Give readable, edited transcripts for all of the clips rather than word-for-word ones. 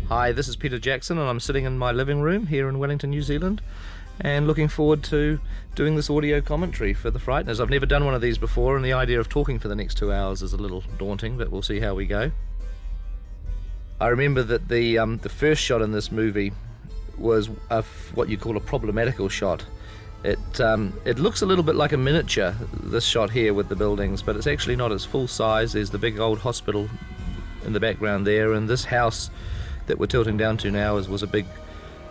Hi, this is Peter Jackson and I'm sitting in my living room here in Wellington, New Zealand, and looking forward to doing this audio commentary for the Frighteners. I've never done one of these before, and the idea of talking for the next 2 hours is a little daunting, but we'll see how we go. I remember that the first shot in this movie was what you call a problematical shot. It looks a little bit like a miniature, this shot here with the buildings, but it's actually not. It's full size. There's the big old hospital in the background there, and this house that we're tilting down to now was a big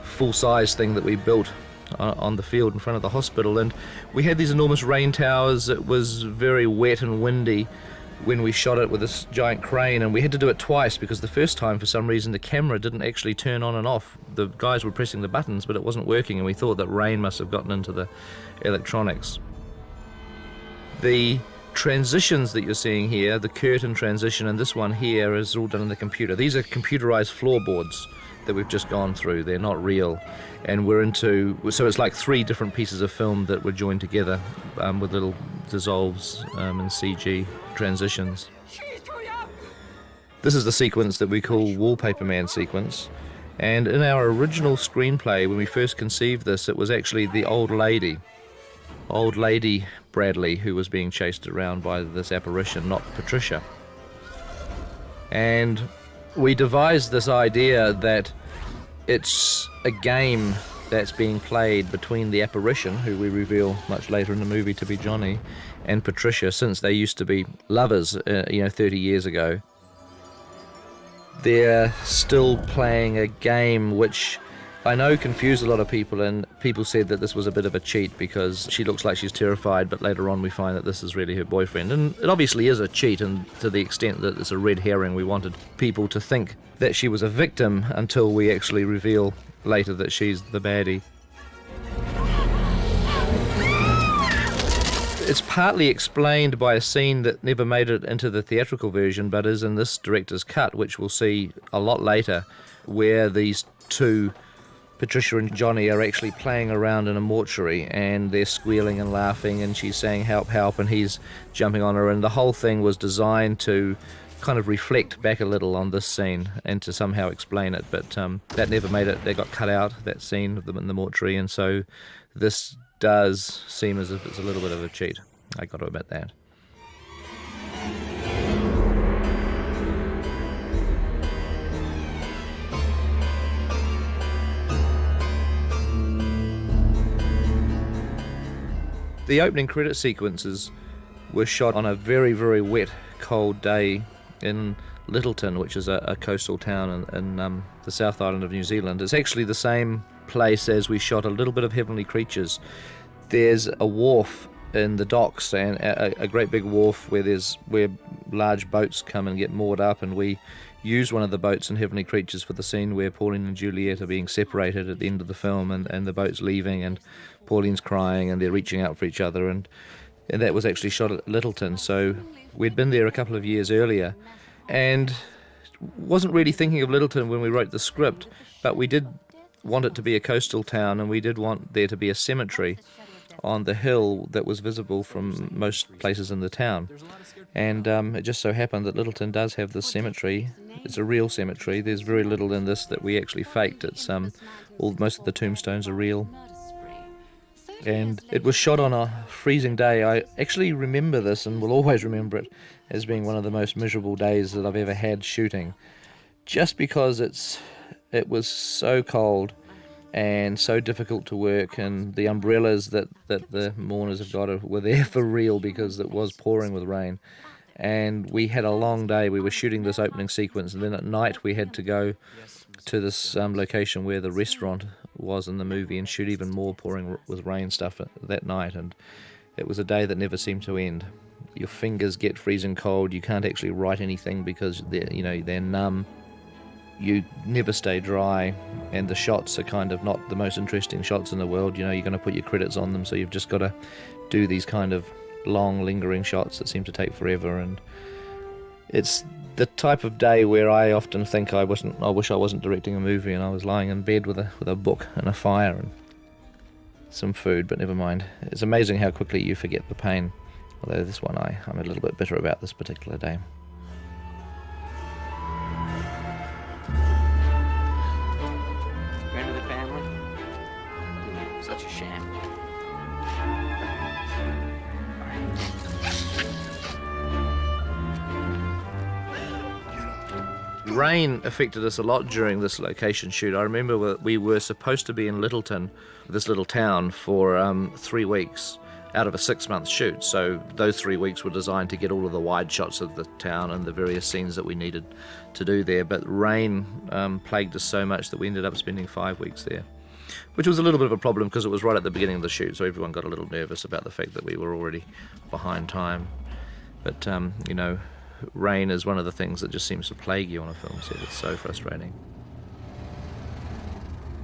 full-size thing that we built on the field in front of the hospital, and we had these enormous rain towers. It was very wet and windy when we shot it with this giant crane, and we had to do it twice because the first time, for some reason, the camera didn't actually turn on and off. The guys were pressing the buttons, but it wasn't working, and we thought that rain must have gotten into the electronics. The transitions that you're seeing here, the curtain transition and this one here, is all done in the computer. These are computerized floorboards that we've just gone through. They're not real, and so it's like 3 different pieces of film that were joined together with little dissolves and CG transitions. This is the sequence that we call Wallpaper Man sequence, and in our original screenplay, when we first conceived this, it was actually the old lady Bradley, who was being chased around by this apparition, not Patricia. And we devised this idea that it's a game that's being played between the apparition, who we reveal much later in the movie to be Johnny, and Patricia, since they used to be lovers 30 years ago. They're still playing a game which I know confused a lot of people, and people said that this was a bit of a cheat because she looks like she's terrified, but later on we find that this is really her boyfriend. And it obviously is a cheat, and to the extent that it's a red herring. We wanted people to think that she was a victim until we actually reveal later that she's the baddie. It's partly explained by a scene that never made it into the theatrical version, but is in this director's cut, which we'll see a lot later, where these two, Patricia and Johnny, are actually playing around in a mortuary, and they're squealing and laughing, and she's saying help, help, and he's jumping on her, and the whole thing was designed to kind of reflect back a little on this scene and to somehow explain it, but that never made it. They got cut out, that scene of them in the mortuary, and so this does seem as if it's a little bit of a cheat. I got to admit that. The opening credit sequences were shot on a very, very wet, cold day in Lyttelton, which is a coastal town in the South Island of New Zealand. It's actually the same place as we shot a little bit of Heavenly Creatures. There's a wharf in the docks, and a great big wharf where large boats come and get moored up, and we use one of the boats in Heavenly Creatures for the scene where Pauline and Juliet are being separated at the end of the film, and the boat's leaving, and Pauline's crying, and they're reaching out for each other, and that was actually shot at Lyttelton. So we'd been there a couple of years earlier, and wasn't really thinking of Lyttelton when we wrote the script, but we did want it to be a coastal town, and we did want there to be a cemetery on the hill that was visible from most places in the town. And it just so happened that Lyttelton does have this cemetery. It's a real cemetery. There's very little in this that we actually faked. It's most of the tombstones are real. And it was shot on a freezing day. I actually remember this, and will always remember it, as being one of the most miserable days that I've ever had shooting, just because it was so cold and so difficult to work, and the umbrellas that the mourners have got were there for real because it was pouring with rain. And we had a long day. We were shooting this opening sequence, and then at night we had to go to this location where the restaurant was in the movie and shoot even more pouring with rain stuff that night. And it was a day that never seemed to end. Your fingers get freezing cold. You can't actually write anything because they're numb. You never stay dry, and the shots are kind of not the most interesting shots in the world. You're going to put your credits on them, so you've just got to do these kind of long, lingering shots that seem to take forever. And it's the type of day where I often think I wish I wasn't directing a movie, and I was lying in bed with a book and a fire and some food, but never mind. It's amazing how quickly you forget the pain. Although this one, I'm a little bit bitter about this particular day. Rain affected us a lot during this location shoot. I remember we were supposed to be in Littleton, this little town, for 3 weeks out of a 6-month shoot. So those 3 weeks were designed to get all of the wide shots of the town and the various scenes that we needed to do there. But rain plagued us so much that we ended up spending 5 weeks there, which was a little bit of a problem because it was right at the beginning of the shoot, so everyone got a little nervous about the fact that we were already behind time. But, you know, rain is one of the things that just seems to plague you on a film set. It's so frustrating.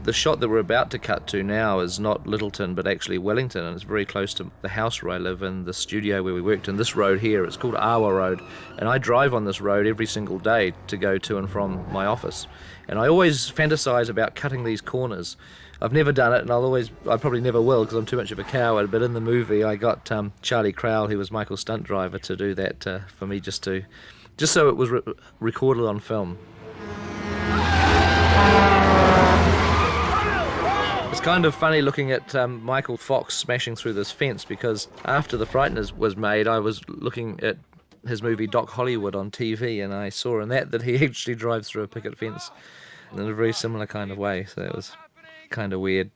The shot that we're about to cut to now is not Littleton, but actually Wellington, and it's very close to the house where I live and the studio where we worked. And this road here, it's called Awa Road, and I drive on this road every single day to go to and from my office. And I always fantasize about cutting these corners. I've never done it, and I probably never will because I'm too much of a coward, but in the movie I got Charlie Crowell, who was Michael's stunt driver, to do that for me, just so it was recorded on film. It's kind of funny looking at Michael Fox smashing through this fence, because after The Frighteners was made, I was looking at his movie Doc Hollywood on TV, and I saw in that he actually drives through a picket fence in a very similar kind of way, so it was kind of weird.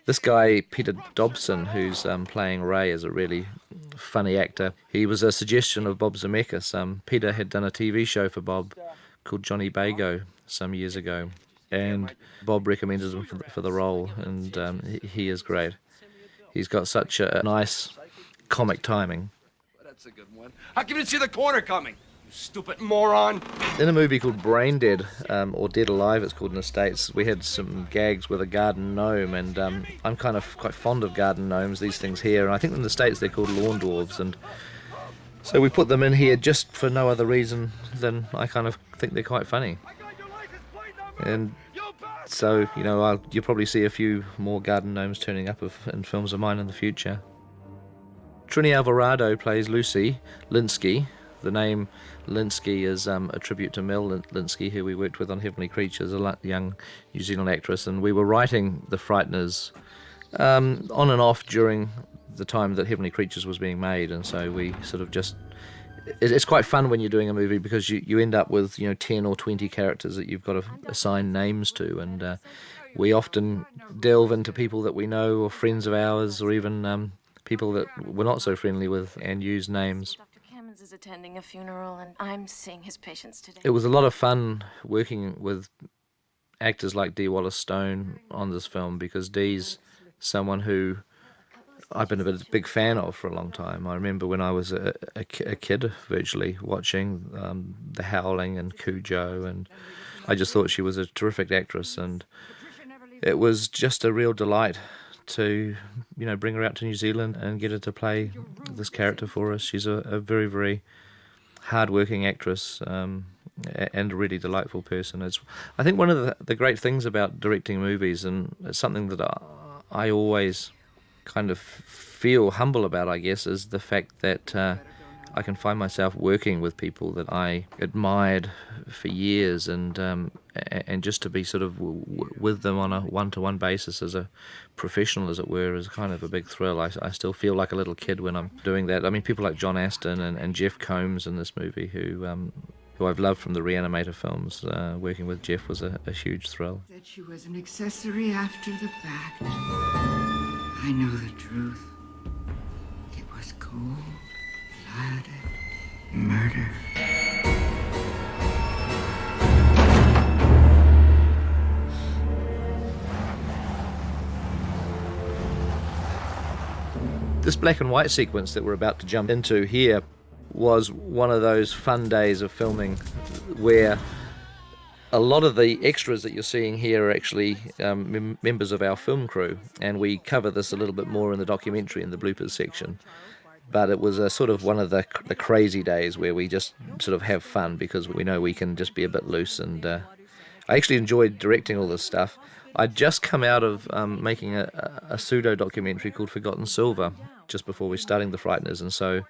This guy, Peter Dobson, who's playing Ray, is a really funny actor. He was a suggestion of Bob Zemeckis. Peter had done a TV show for Bob called Johnny Bago some years ago, and Bob recommended him for the role, and he is great. He's got such a nice comic timing. That's a good one. How come you didn't see the corner coming? You stupid moron. In a movie called Brain Dead, or Dead Alive it's called in the States, we had some gags with a garden gnome, and I'm kind of quite fond of garden gnomes, these things here, and I think in the States they're called lawn dwarves, and so we put them in here just for no other reason than I kind of think they're quite funny. And so, you know, you'll probably see a few more garden gnomes turning up in films of mine in the future. Trini Alvarado plays Lucy Linsky. The name Linsky is a tribute to Mel Linsky, who we worked with on Heavenly Creatures, a young New Zealand actress, and we were writing The Frighteners on and off during the time that Heavenly Creatures was being made, and so we sort of just... It's quite fun when you're doing a movie because you end up with 10 or 20 characters that you've got to assign names to, and we often delve into people that we know or friends of ours, or even people that we're not so friendly with, and use names. Dr. Cammons is attending a funeral, and I'm seeing his patients today. It was a lot of fun working with actors like Dee Wallace-Stone on this film, because Dee's someone who I've been a big fan of for a long time. I remember when I was a kid, virtually, watching The Howling and Cujo, and I just thought she was a terrific actress, and it was just a real delight to, bring her out to New Zealand and get her to play this character for us. She's a very, very hard-working actress and a really delightful person. I think one of the great things about directing movies, and it's something that I always kind of feel humble about, I guess, is the fact that I can find myself working with people that I admired for years, and just to be sort of with them on a one-to-one basis as a professional, as it were, is kind of a big thrill. I still feel like a little kid when I'm doing that. I mean, people like John Aston and Jeff Combs in this movie, who I've loved from the Reanimator films. Working with Jeff was a huge thrill. That she was an accessory after the fact. I know the truth. It was cold-blooded murder. This black and white sequence that we're about to jump into here was one of those fun days of filming where a lot of the extras that you're seeing here are actually members of our film crew, and we cover this a little bit more in the documentary in the bloopers section. But it was a sort of one of the crazy days where we just sort of have fun because we know we can just be a bit loose, and I actually enjoyed directing all this stuff. I'd just come out of making a pseudo-documentary called Forgotten Silver just before we were starting The Frighteners, and so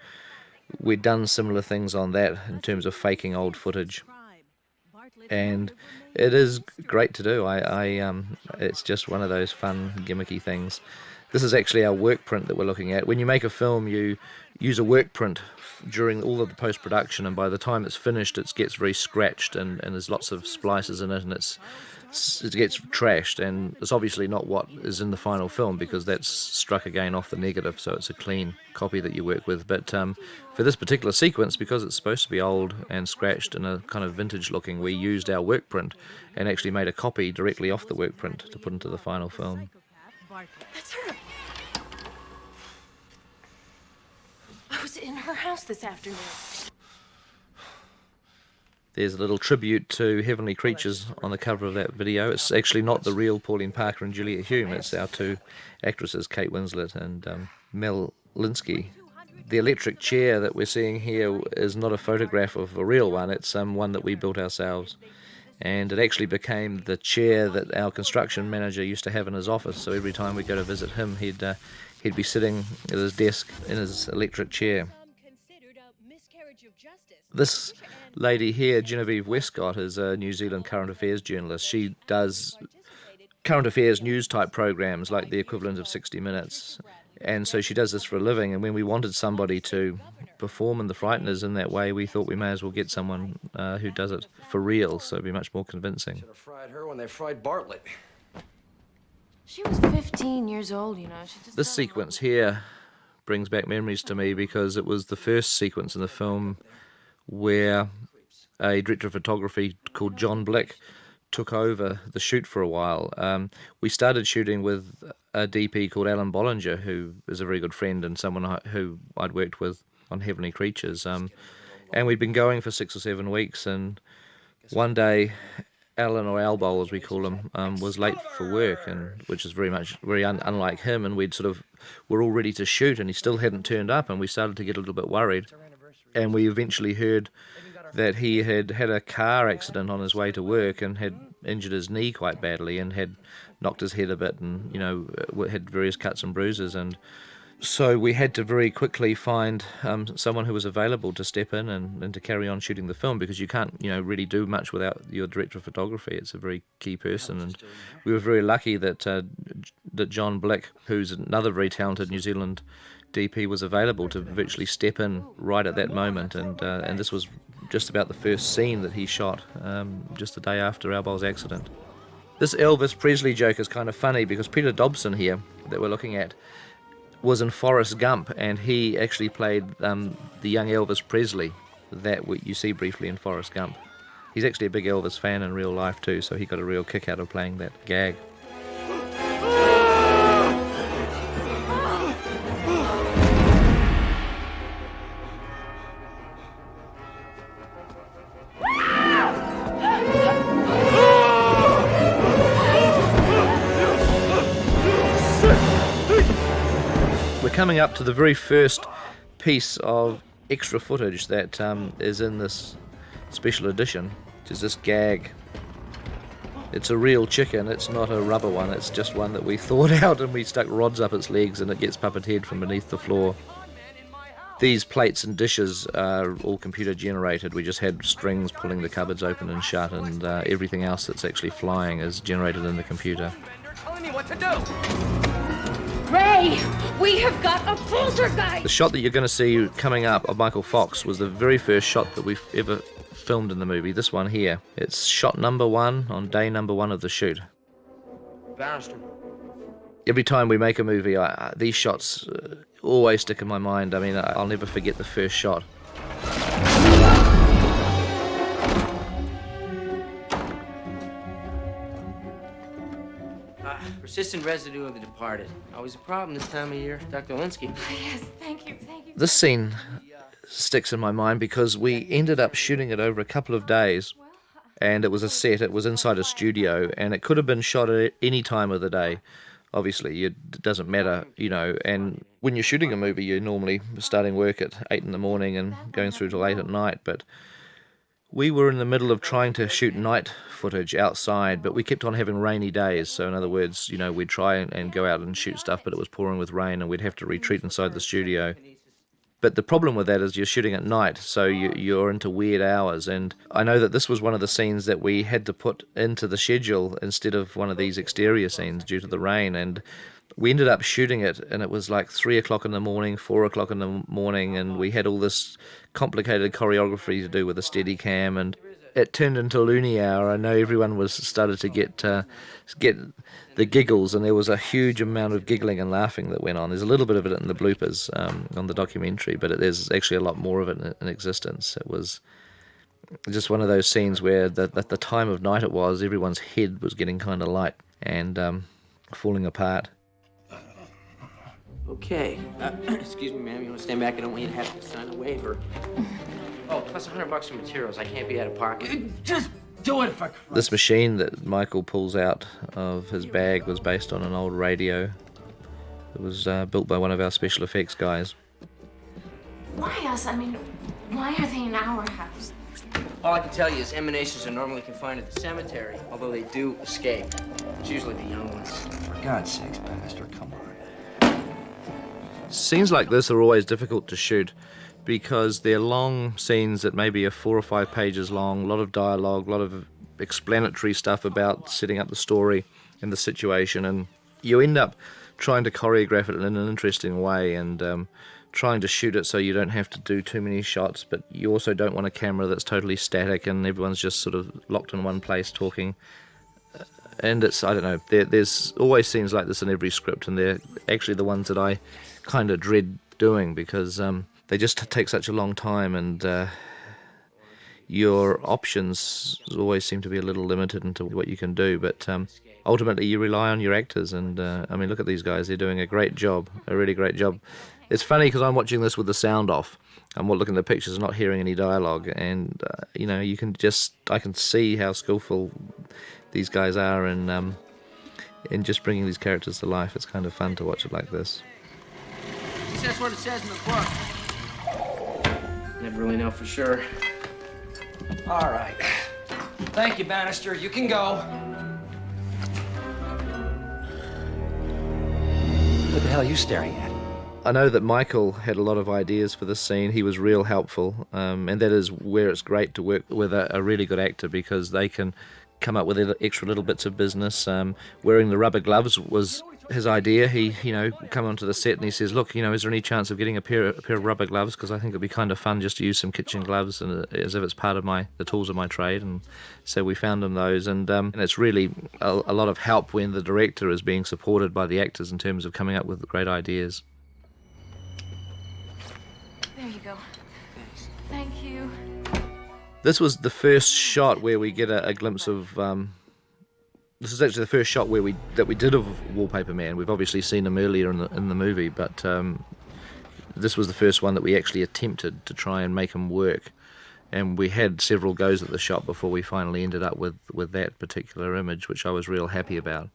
we'd done similar things on that in terms of faking old footage. And it is great to do. It's just one of those fun, gimmicky things. This is actually our work print that we're looking at. When you make a film, you use a work print during all of the post-production, and by the time it's finished, it gets very scratched, and there's lots of splices in it, and it gets trashed, and it's obviously not what is in the final film because that's struck again off the negative, so it's a clean copy that you work with. But for this particular sequence, because it's supposed to be old and scratched and a kind of vintage looking, we used our work print and actually made a copy directly off the work print to put into the final film. That's her. I was in her house this afternoon. There's a little tribute to Heavenly Creatures on the cover of that video. It's actually not the real Pauline Parker and Juliet Hume. It's our two actresses, Kate Winslet and Mel Linsky. The electric chair that we're seeing here is not a photograph of a real one. It's one that we built ourselves. And it actually became the chair that our construction manager used to have in his office. So every time we go to visit him, he'd be sitting at his desk in his electric chair. This lady here, Genevieve Westcott, is a New Zealand current affairs journalist. She does current affairs news type programs like the equivalent of 60 Minutes. And so she does this for a living. And when we wanted somebody to perform in the Frighteners in that way, we thought we may as well get someone who does it for real, so it'd be much more convincing. Should have fried her when they fried Bartlett. She was 15 years old, you know. This sequence here brings back memories to me because it was the first sequence in the film where a director of photography called John Blick took over the shoot for a while. We started shooting with a DP called Alan Bollinger, who is a very good friend and someone who I'd worked with on Heavenly Creatures. And we'd been going for 6 or 7 weeks, and one day Alan, or Al Bowl as we call him, was late for work, and which is very unlike him, and were all ready to shoot, and he still hadn't turned up, and we started to get a little bit worried. And we eventually heard that he had had a car accident on his way to work and had injured his knee quite badly and had knocked his head a bit and, had various cuts and bruises. And so we had to very quickly find someone who was available to step in and to carry on shooting the film, because you can't, really do much without your director of photography. It's a very key person. And we were very lucky that that John Blick, who's another very talented New Zealand DP, was available to virtually step in right at that moment, and this was just about the first scene that he shot, just the day after Al Bowl's accident. This Elvis Presley joke is kind of funny because Peter Dobson here, that we're looking at, was in Forrest Gump, and he actually played the young Elvis Presley that you see briefly in Forrest Gump. He's actually a big Elvis fan in real life too, so he got a real kick out of playing that gag. Coming up to the very first piece of extra footage that is in this special edition, which is this gag. It's a real chicken, it's not a rubber one, it's just one that we thought out, and we stuck rods up its legs and it gets puppeteered from beneath the floor. These plates and dishes are all computer generated. We just had strings pulling the cupboards open and shut, and everything else that's actually flying is generated in the computer. They're telling me what to do. Ray, we have got a poltergeist! The shot that you're going to see coming up of Michael Fox was the very first shot that we've ever filmed in the movie, this one here. It's shot number 1 on day number 1 of the shoot. Barrister. Every time we make a movie, these shots always stick in my mind. I mean, I'll never forget the first shot. Persistent residue of the departed. Always a problem this time of year, Dr. Linsky. Yes, thank you. This scene sticks in my mind because we ended up shooting it over a couple of days, and it was a set, it was inside a studio, and it could have been shot at any time of the day. Obviously, it doesn't matter, and when you're shooting a movie, you're normally starting work at 8 in the morning and going through till 8 at night, but we were in the middle of trying to shoot night footage outside, but we kept on having rainy days. So in other words, we'd try and go out and shoot stuff, but it was pouring with rain, and we'd have to retreat inside the studio. But the problem with that is you're shooting at night, so you're into weird hours. And I know that this was one of the scenes that we had to put into the schedule instead of one of these exterior scenes due to the rain. And we ended up shooting it, and it was like 3 o'clock in the morning, 4 o'clock in the morning, and we had all this complicated choreography to do with the steady cam, and it turned into loony hour. I know everyone was started to get the giggles, and there was a huge amount of giggling and laughing that went on. There's a little bit of it in the bloopers on the documentary, but there's actually a lot more of it in existence. It was just one of those scenes where at the time of night it was, everyone's head was getting kind of light and falling apart. Okay. Excuse me, ma'am. You want to stand back? I don't want you to have to sign a waiver. Oh, plus $100 for materials. I can't be out of pocket. Just do it for Christ. This machine that Michael pulls out of his bag was based on an old radio. It was built by one of our special effects guys. Why us? I mean, why are they in our house? All I can tell you is emanations are normally confined at the cemetery, although they do escape. It's usually the young ones. For God's sakes, Bannister, come on. Scenes like this are always difficult to shoot because they're long scenes that maybe are 4 or 5 pages long, a lot of dialogue, a lot of explanatory stuff about setting up the story and the situation, and you end up trying to choreograph it in an interesting way and trying to shoot it so you don't have to do too many shots, but you also don't want a camera that's totally static and everyone's just sort of locked in one place talking. And it's, I don't know, there's always scenes like this in every script, and they're actually the ones that I kind of dread doing because they just take such a long time, and your options always seem to be a little limited into what you can do. But ultimately you rely on your actors, and I mean, look at these guys, they're doing a great job, a really great job. It's funny because I'm watching this with the sound off. I'm looking at the pictures and not hearing any dialogue, and you know, I can see how skillful these guys are in just bringing these characters to life. It's kind of fun to watch it like this. That's what it says in the book. Never really know for sure. All right. Thank you, Bannister. You can go. What the hell are you staring at? I know that Michael had a lot of ideas for this scene. He was real helpful, and that is where it's great to work with a really good actor, because they can come up with extra little bits of business. Wearing the rubber gloves was his idea. He, come onto the set and he says, look, is there any chance of getting a pair of rubber gloves? Because I think it'd be kind of fun just to use some kitchen gloves, and as if it's part of the tools of my trade. And so we found him those, and it's really a lot of help when the director is being supported by the actors in terms of coming up with great ideas. There you go. Thank you. This was the first shot where we get a glimpse of. This is actually the first shot where we did of Wallpaper Man. We've obviously seen him earlier in the movie, but this was the first one that we actually attempted to try and make him work. And we had several goes at the shot before we finally ended up with that particular image, which I was real happy about.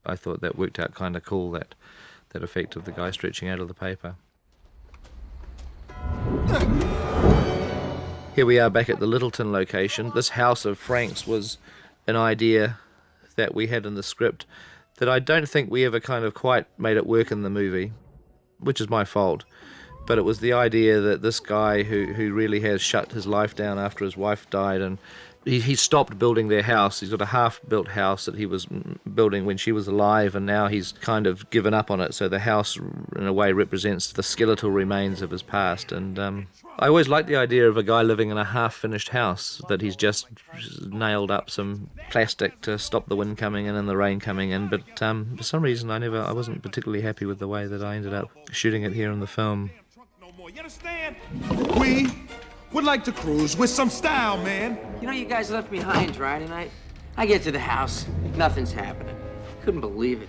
I thought that worked out kind of cool, that effect of the guy stretching out of the paper. Here we are back at the Littleton location. This house of Frank's was an idea that we had in the script that I don't think we ever kind of quite made it work in the movie, which is my fault. But it was the idea that this guy who really has shut his life down after his wife died, and he stopped building their house. He's got a half-built house that he was building when she was alive, and now he's kind of given up on it. So the house, in a way, represents the skeletal remains of his past. And I always liked the idea of a guy living in a half-finished house, that he's just nailed up some plastic to stop the wind coming in and the rain coming in. But for some reason, I wasn't particularly happy with the way that I ended up shooting it here in the film. You understand? We would like to cruise with some style, man. You guys left me high and dry tonight. I get to the house, nothing's happening. Couldn't believe it.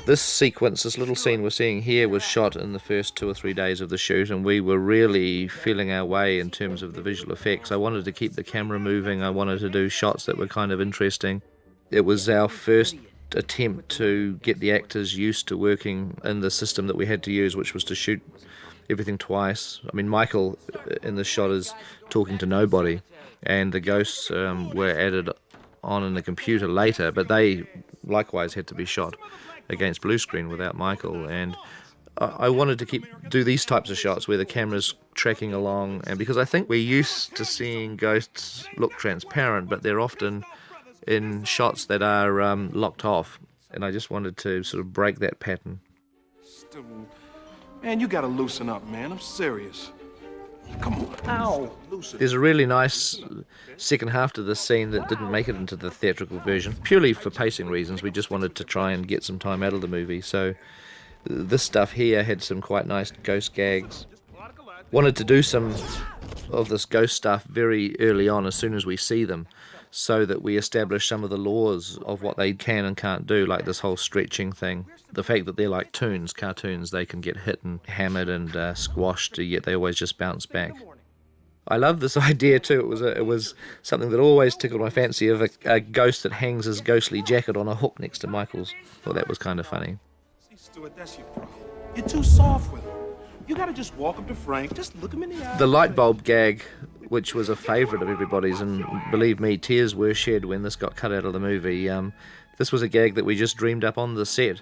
This sequence, this little scene we're seeing here, was shot in the first 2 or 3 days of the shoot, and we were really feeling our way in terms of the visual effects. I wanted to keep the camera moving. I wanted to do shots that were kind of interesting. It was our first attempt to get the actors used to working in the system that we had to use, which was to shoot everything twice. I mean, Michael in this shot is talking to nobody, and the ghosts were added on in the computer later, but they likewise had to be shot against blue screen without Michael. And I wanted to do these types of shots where the camera's tracking along, and because I think we're used to seeing ghosts look transparent, but they're often in shots that are locked off, and I just wanted to sort of break that pattern. Man, you gotta loosen up, man. I'm serious. Come on. Ow. There's a really nice second half to this scene that didn't make it into the theatrical version. Purely for pacing reasons, we just wanted to try and get some time out of the movie. So this stuff here had some quite nice ghost gags. Wanted to do some of this ghost stuff very early on, as soon as we see them, so that we establish some of the laws of what they can and can't do, like this whole stretching thing. The fact that they're like cartoons, they can get hit and hammered and squashed, yet they always just bounce back. I love this idea too. It was something that always tickled my fancy, of a ghost that hangs his ghostly jacket on a hook next to Michael's. Thought that was kind of funny. See, Stuart, that's your problem. You're too soft with him. You gotta just walk up to Frank, just look him in the eye. The light bulb gag, which was a favourite of everybody's, and believe me, tears were shed when this got cut out of the movie. This was a gag that we just dreamed up on the set.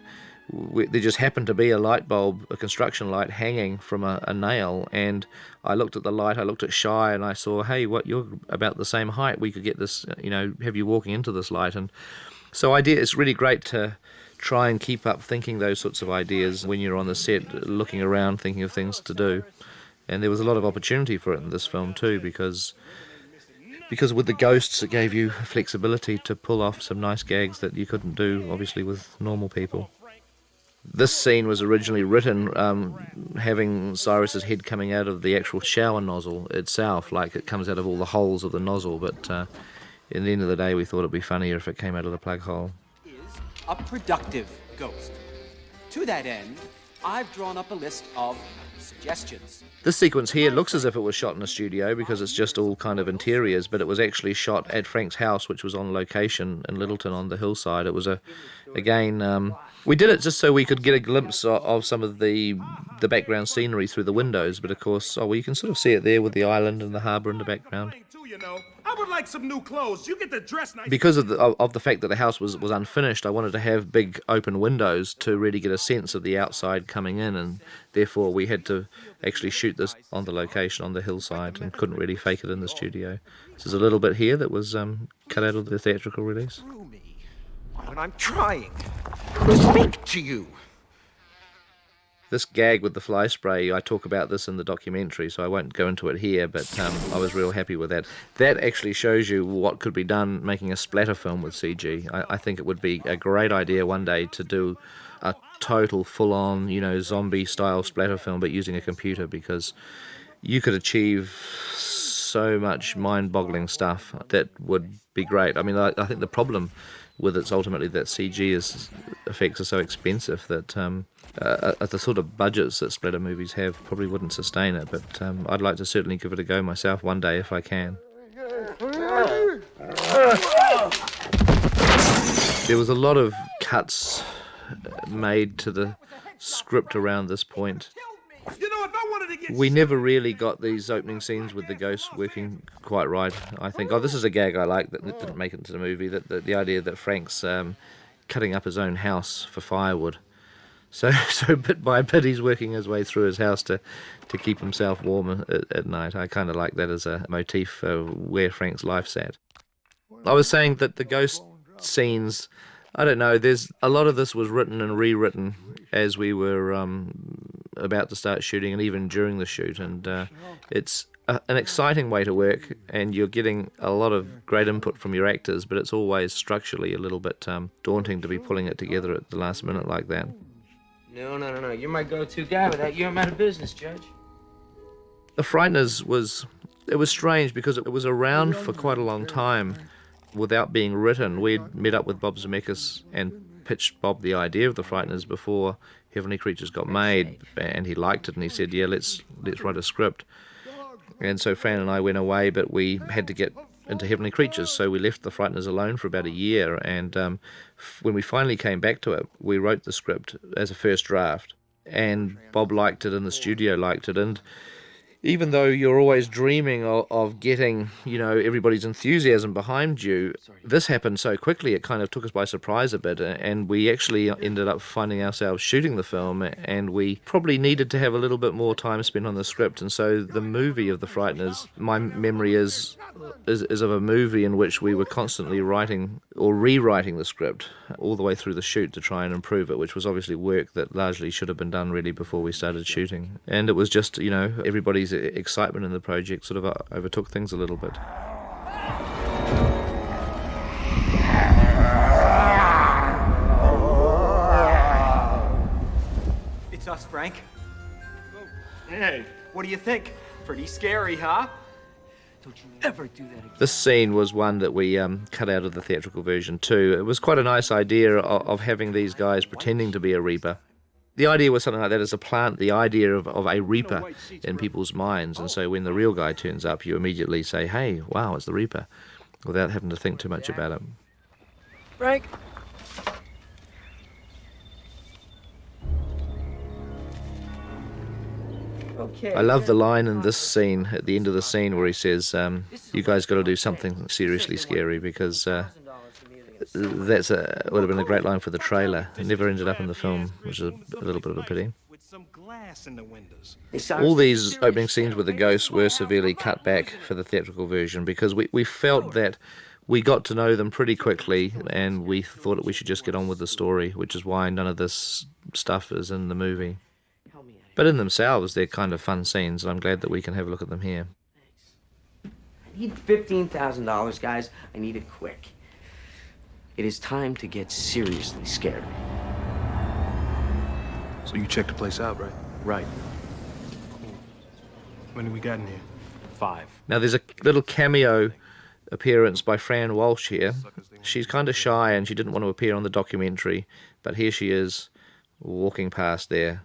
There just happened to be a light bulb, a construction light, hanging from a nail, and I looked at the light, I looked at Shy, and I saw, hey, you're about the same height, we could get this, have you walking into this light. And so it's really great to try and keep up thinking those sorts of ideas when you're on the set, looking around, thinking of things to do. And there was a lot of opportunity for it in this film too, because with the ghosts it gave you flexibility to pull off some nice gags that you couldn't do, obviously, with normal people. This scene was originally written having Cyrus's head coming out of the actual shower nozzle itself, like it comes out of all the holes of the nozzle, but in the end of the day we thought it'd be funnier if it came out of the plug hole. Is a productive ghost. To that end, I've drawn up a list of suggestions. This sequence here looks as if it was shot in a studio because it's just all kind of interiors, but it was actually shot at Frank's house, which was on location in Littleton on the hillside. It was we did it just so we could get a glimpse of some of the background scenery through the windows, but of course, you can sort of see it there with the island and the harbour in the background. I would like some new clothes. You get to dress nice. Because of the fact that the house was unfinished, I wanted to have big open windows to really get a sense of the outside coming in, and therefore we had to actually shoot this on the location on the hillside and couldn't really fake it in the studio. So there's a little bit here that was cut out of the theatrical release. When I'm trying to speak to you. This gag with the fly spray, I talk about this in the documentary, so I won't go into it here, but I was real happy with that. That actually shows you what could be done making a splatter film with CG. I think it would be a great idea one day to do a total full-on, zombie-style splatter film, but using a computer, because you could achieve so much mind-boggling stuff that would be great. I mean, I think the problem with it's ultimately that CG effects are so expensive that at the sort of budgets that splatter movies have probably wouldn't sustain it, but I'd like to certainly give it a go myself one day if I can. There was a lot of cuts made to the script around this point. We never really got these opening scenes with the ghosts working quite right, I think. This is a gag I like that didn't make it into the movie, that the idea that Frank's cutting up his own house for firewood. So bit by bit he's working his way through his house to keep himself warm at night. I kind of like that as a motif for where Frank's life's at. I was saying that the ghost scenes, I don't know, there's a lot of this was written and rewritten as we were about to start shooting and even during the shoot, and it's an exciting way to work, and you're getting a lot of great input from your actors, but it's always structurally a little bit daunting to be pulling it together at the last minute like that. No. You're my go-to guy. Without you, I'm out of business, Judge. The Frighteners was strange because it was around for quite a long time without being written. We'd met up with Bob Zemeckis and pitched Bob the idea of the Frighteners before Heavenly Creatures got made, and he liked it, and he said, yeah, let's write a script. And so Fran and I went away, but we had to get into Heavenly Creatures, so we left the Frighteners alone for about a year, and when we finally came back to it, we wrote the script as a first draft, and Bob liked it and the studio liked it, and even though you're always dreaming of getting, everybody's enthusiasm behind you, this happened so quickly it kind of took us by surprise a bit, and we actually ended up finding ourselves shooting the film, and we probably needed to have a little bit more time spent on the script. And so the movie of The Frighteners, my memory is of a movie in which we were constantly writing or rewriting the script all the way through the shoot to try and improve it, which was obviously work that largely should have been done really before we started shooting. And it was just, everybody's excitement in the project sort of overtook things a little bit. It's us, Frank. Hey, what do you think? Pretty scary, huh? Don't you ever do that again. This scene was one that we cut out of the theatrical version too. It was quite a nice idea of having these guys pretending to be a reaper. The idea was something like that as a plant, the idea of a reaper in people's minds. And so when the real guy turns up, you immediately say, hey, wow, it's the reaper, without having to think too much about it. Frank? Okay. I love the line in this scene, at the end of the scene, where he says, you guys got to do something seriously scary, because would have been a great line for the trailer. It never ended up in the film, which is a little bit of a pity. All these opening scenes with the ghosts were severely cut back for the theatrical version, because we felt that we got to know them pretty quickly, and we thought that we should just get on with the story, which is why none of this stuff is in the movie. But in themselves, they're kind of fun scenes, and I'm glad that we can have a look at them here. I need $15,000, guys. I need it quick. It is time to get seriously scared. So you checked the place out, right? Right. Cool. When did we got in here? 5. Now, there's a little cameo appearance by Fran Walsh here. She's kind of shy, and she didn't want to appear on the documentary, but here she is, walking past there.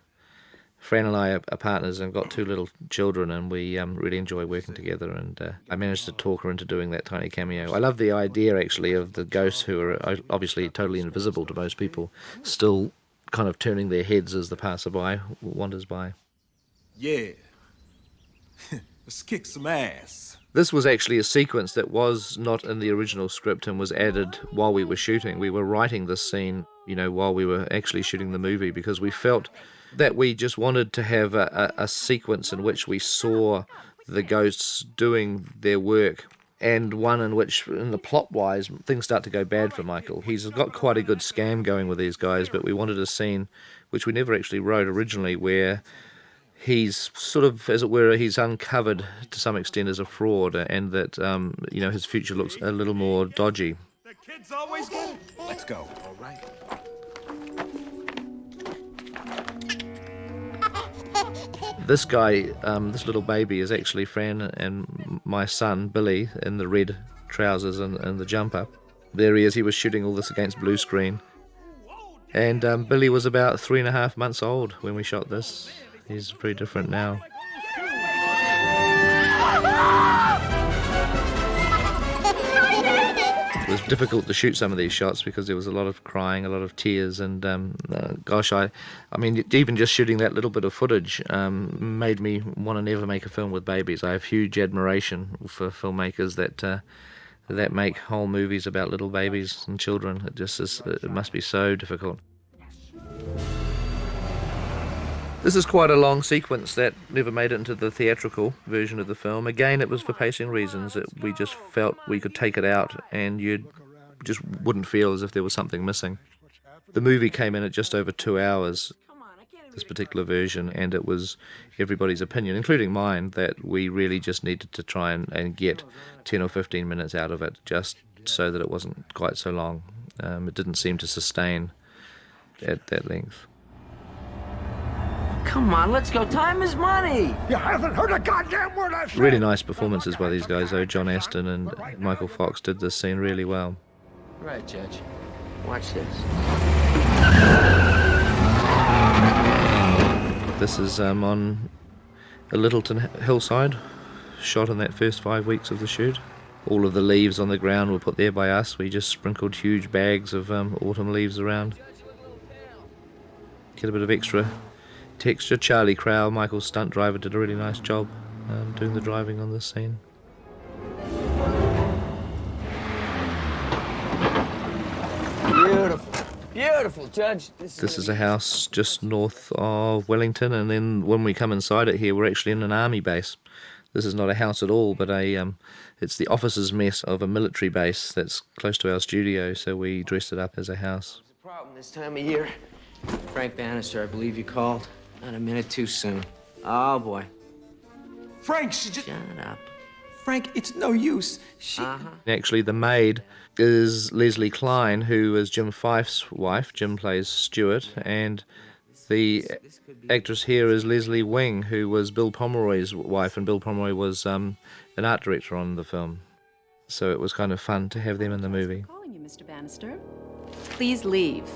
Fran and I are partners and got 2 little children, and we really enjoy working together, and I managed to talk her into doing that tiny cameo. I love the idea, actually, of the ghosts, who are obviously totally invisible to most people, still kind of turning their heads as the passerby wanders by. Yeah. Let's kick some ass. This was actually a sequence that was not in the original script and was added while we were shooting. We were writing this scene, while we were actually shooting the movie, because we felt that we just wanted to have a sequence in which we saw the ghosts doing their work, and one in which, in the plot-wise, things start to go bad for Michael. He's got quite a good scam going with these guys, but we wanted a scene, which we never actually wrote originally, where he's sort of, as it were, he's uncovered to some extent as a fraud, and that, his future looks a little more dodgy. The kids always go. Let's go. All right. This guy, this little baby, is actually Fran and my son, Billy, in the red trousers and the jumper. There he is. He was shooting all this against blue screen. And Billy was about 3.5 months old when we shot this. He's very different now. It was difficult to shoot some of these shots because there was a lot of crying, a lot of tears, and I mean, even just shooting that little bit of footage made me want to never make a film with babies. I have huge admiration for filmmakers that make whole movies about little babies and children. It must be so difficult. This is quite a long sequence that never made it into the theatrical version of the film. Again, it was for pacing reasons. We just felt we could take it out and you just wouldn't feel as if there was something missing. The movie came in at just over 2 hours, this particular version, and it was everybody's opinion, including mine, that we really just needed to try and get 10 or 15 minutes out of it, just so that it wasn't quite so long. It didn't seem to sustain at that length. Come on, let's go. Time is money. You haven't heard a goddamn word I said. Really nice performances by these guys, though. John Aston and Michael Fox did this scene really well. Right, Judge. Watch this. This is on a Littleton hillside, shot in that first 5 weeks of the shoot. All of the leaves on the ground were put there by us. We just sprinkled huge bags of autumn leaves around. Get a bit of extra texture. Charlie Crowell, Michael's stunt driver, did a really nice job doing the driving on this scene. Beautiful. Beautiful, Judge. This is a house just north of Wellington, and then when we come inside it here, we're actually in an army base. This is not a house at all, but it's the officers' mess of a military base that's close to our studio, so we dressed it up as a house. There's a problem this time of year. Frank Bannister, I believe you called. Not a minute too soon. Oh, boy. Frank, she just... Shut up. Frank, it's no use. She... Actually, the maid is Leslie Klein, who is Jim Fife's wife. Jim plays Stuart, and the actress here is Leslie Wing, who was Bill Pomeroy's wife, and Bill Pomeroy was an art director on the film. So it was kind of fun to have them in the movie. Calling you, Mr. Bannister. Please leave.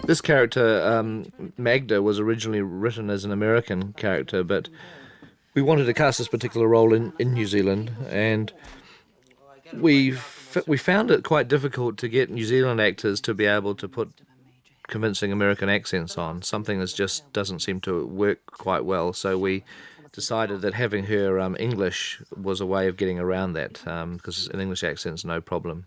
This character, Magda, was originally written as an American character, but we wanted to cast this particular role in New Zealand, and we found it quite difficult to get New Zealand actors to be able to put convincing American accents on. Something that just doesn't seem to work quite well, so we decided that having her English was a way of getting around that, because an English accent's no problem.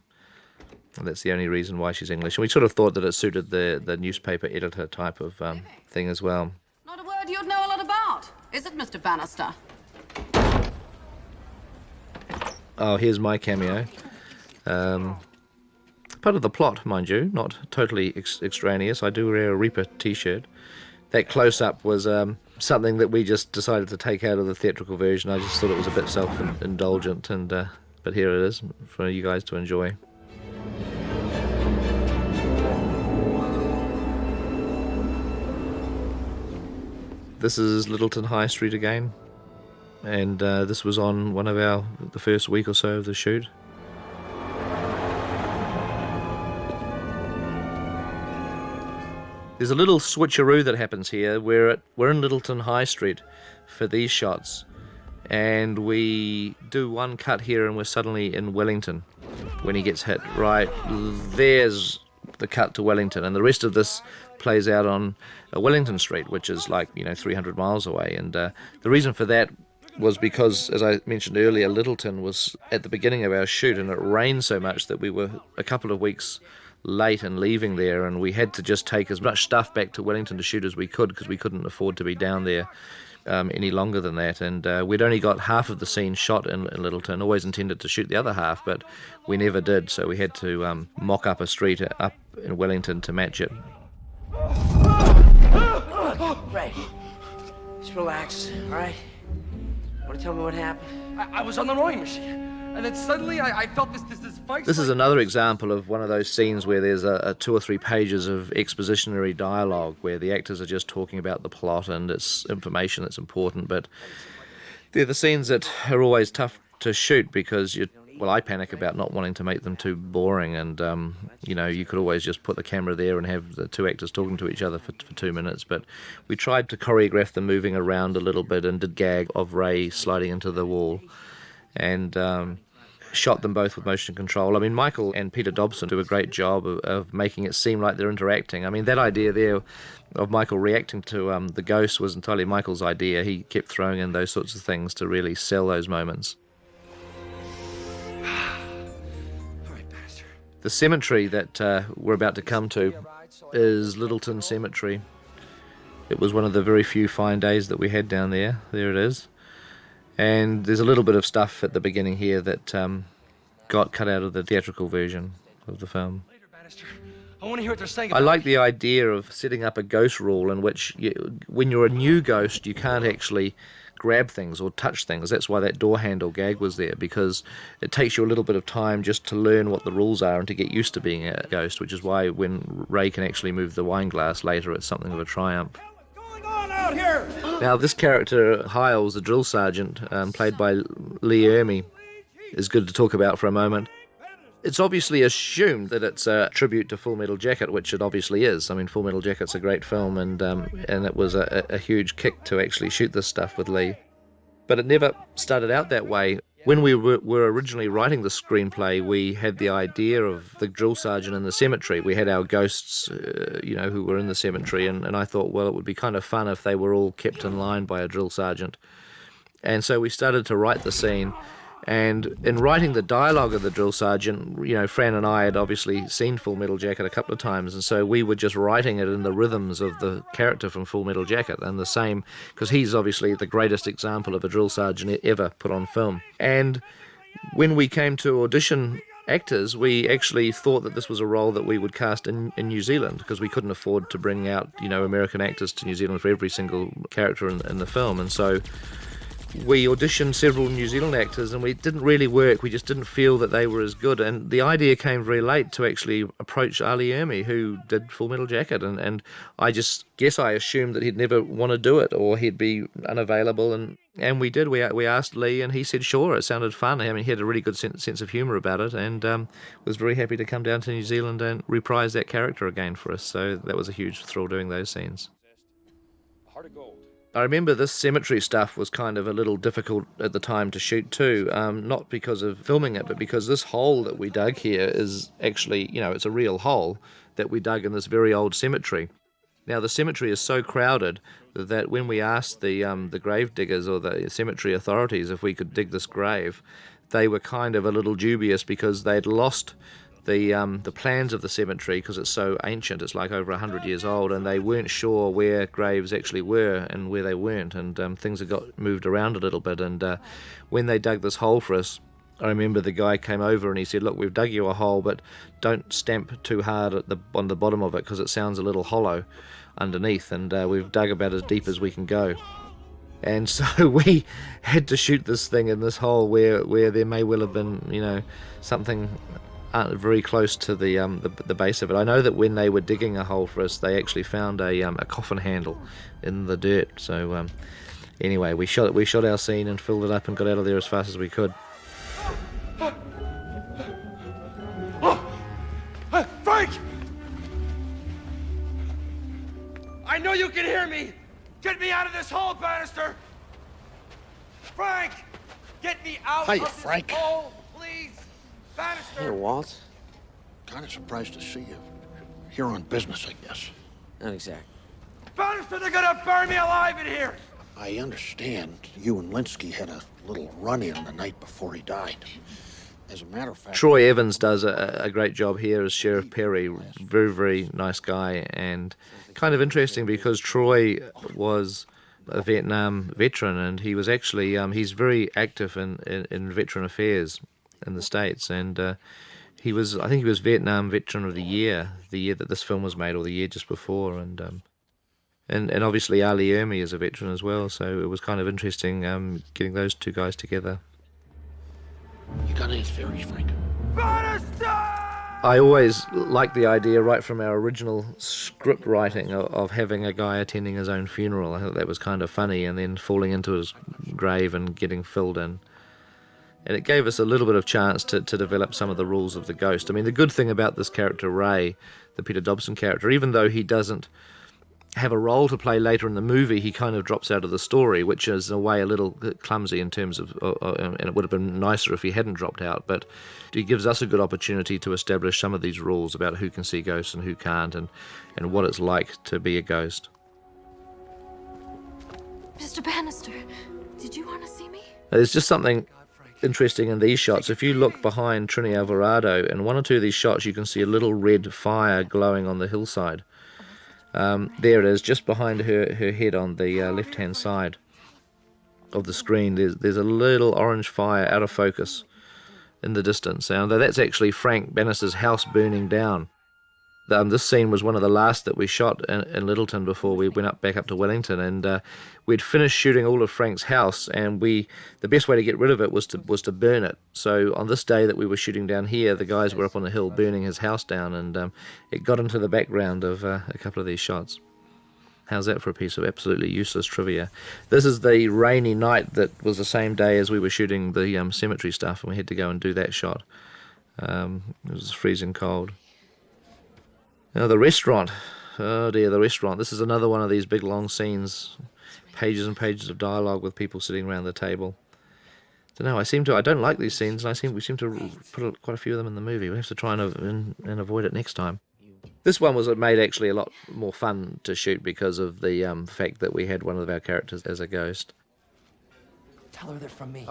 And that's the only reason why she's English. And we sort of thought that it suited the newspaper editor type of thing as well. Not a word you'd know a lot about, is it, Mr. Bannister? Oh, here's my cameo. Part of the plot, mind you, not totally extraneous. I do wear a Reaper t-shirt. That close-up was something that we just decided to take out of the theatrical version. I just thought it was a bit self-indulgent, and but here it is for you guys to enjoy. This is Littleton High Street again, and this was on one of the first week or so of the shoot. There's a little switcheroo that happens here. We're in Littleton High Street for these shots, and we do one cut here and we're suddenly in Wellington when he gets hit. Right, there's the cut to Wellington, and the rest of this plays out on Wellington Street, which is 300 miles away. And the reason for that was because, as I mentioned earlier, Littleton was at the beginning of our shoot, and it rained so much that we were a couple of weeks late in leaving there, and we had to just take as much stuff back to Wellington to shoot as we could, because we couldn't afford to be down there any longer than that. And we'd only got half of the scene shot in Littleton, always intended to shoot the other half, but we never did, so we had to mock up a street up in Wellington to match it. Ray, just relax, all right? Want to tell me what happened? I was on the rowing machine, and then suddenly I felt this fight. This is another example of one of those scenes where there's a 2 or 3 pages of expositionary dialogue where the actors are just talking about the plot and it's information that's important, but they're the scenes that are always tough to shoot because I panic about not wanting to make them too boring, and you could always just put the camera there and have the 2 actors talking to each other for 2 minutes, but we tried to choreograph them moving around a little bit and did gag of Ray sliding into the wall, and shot them both with motion control. I mean, Michael and Peter Dobson do a great job of making it seem like they're interacting. I mean, that idea there of Michael reacting to the ghost was entirely Michael's idea. He kept throwing in those sorts of things to really sell those moments. The cemetery that we're about to come to is Littleton Cemetery. It was one of the very few fine days that we had down there. There it is. And there's a little bit of stuff at the beginning here that got cut out of the theatrical version of the film. I want to hear what they're saying. I like the idea of setting up a ghost rule in which when you're a new ghost, you can't actually grab things or touch things. That's why that door handle gag was there, because it takes you a little bit of time just to learn what the rules are and to get used to being a ghost, which is why when Ray can actually move the wine glass later, it's something of a triumph. What's going on out here? Now, this character, Hiles, the drill sergeant, played by Lee Ermey, is good to talk about for a moment. It's obviously assumed that it's a tribute to Full Metal Jacket, which it obviously is. I mean, Full Metal Jacket's a great film, and it was a huge kick to actually shoot this stuff with Lee. But it never started out that way. When we were originally writing the screenplay, we had the idea of the drill sergeant in the cemetery. We had our ghosts, who were in the cemetery, and I thought, well, it would be kind of fun if they were all kept in line by a drill sergeant. And so we started to write the scene. And in writing the dialogue of the drill sergeant, Fran and I had obviously seen Full Metal Jacket a couple of times, and so we were just writing it in the rhythms of the character from Full Metal Jacket, and the same, because he's obviously the greatest example of a drill sergeant ever put on film. And when we came to audition actors, we actually thought that this was a role that we would cast in New Zealand, because we couldn't afford to bring out, American actors to New Zealand for every single character in the film, and so we auditioned several New Zealand actors and we didn't really work. We just didn't feel that they were as good. And the idea came very late to actually approach Ali Ermey, who did Full Metal Jacket. And I just guess I assumed that he'd never want to do it or he'd be unavailable. And we did. We asked Lee and he said, sure, it sounded fun. I mean, he had a really good sense of humour about it and was very happy to come down to New Zealand and reprise that character again for us. So that was a huge thrill doing those scenes. Heart of gold. I remember this cemetery stuff was kind of a little difficult at the time to shoot too, not because of filming it, but because this hole that we dug here is actually, it's a real hole that we dug in this very old cemetery. Now the cemetery is so crowded that when we asked the grave diggers or the cemetery authorities if we could dig this grave, they were kind of a little dubious because they'd lost the plans of the cemetery because it's so ancient. It's like over 100 years old, and they weren't sure where graves actually were and where they weren't, and things had got moved around a little bit. And when they dug this hole for us, I remember the guy came over and he said, look, we've dug you a hole, but don't stamp too hard on the bottom of it because it sounds a little hollow underneath, and we've dug about as deep as we can go. And so we had to shoot this thing in this hole where there may well have been, something very close to the base of it. I know that when they were digging a hole for us, they actually found a coffin handle in the dirt. So anyway, we shot our scene and filled it up and got out of there as fast as we could. Frank! I know you can hear me! Get me out of this hole, Bannister! Frank! Get me out Hiya, of this Frank. hole, please! Bannister! Hey, Walt. Kind of surprised to see you. Here on business, I guess. Not exactly. Bannister, they're gonna burn me alive in here! I understand you and Linsky had a little run-in the night before he died. As a matter of fact... Troy Evans does a great job here as Sheriff Perry. Very, very nice guy, and kind of interesting because Troy was a Vietnam veteran, and he was actually, he's very active in veteran affairs in the States, and I think he was Vietnam Veteran of the year that this film was made, or the year just before, and obviously Ali Ermey is a veteran as well, so it was kind of interesting getting those two guys together. You got any theories, Frank? Bannister! I always liked the idea right from our original script writing of having a guy attending his own funeral. I thought that was kind of funny, and then falling into his grave and getting filled in. And it gave us a little bit of chance to develop some of the rules of the ghost. I mean, the good thing about this character, Ray, the Peter Dobson character, even though he doesn't have a role to play later in the movie, he kind of drops out of the story, which is in a way a little clumsy in terms of, and it would have been nicer if he hadn't dropped out, but he gives us a good opportunity to establish some of these rules about who can see ghosts and who can't, and what it's like to be a ghost. Mr. Bannister, did you want to see me? There's just something interesting in these shots. If you look behind Trini Alvarado, in one or two of these shots you can see a little red fire glowing on the hillside. There it is, just behind her head on the left-hand side of the screen. There's a little orange fire out of focus in the distance. Now, that's actually Frank Bannister's house burning down. This scene was one of the last that we shot in Littleton before we went back up to Wellington, and we'd finished shooting all of Frank's house, and the best way to get rid of it was to burn it. So on this day that we were shooting down here, the guys were up on the hill burning his house down, and it got into the background of a couple of these shots. How's that for a piece of absolutely useless trivia? This is the rainy night that was the same day as we were shooting the cemetery stuff, and we had to go and do that shot. It was freezing cold. Now the restaurant. Oh dear, the restaurant. This is another one of these big long scenes. Pages and pages of dialogue with people sitting around the table. don't know. I don't like these scenes, and we seem to put quite a few of them in the movie. We have to try and avoid it next time. This one was made actually a lot more fun to shoot because of the fact that we had one of our characters as a ghost. Tell her they're from me.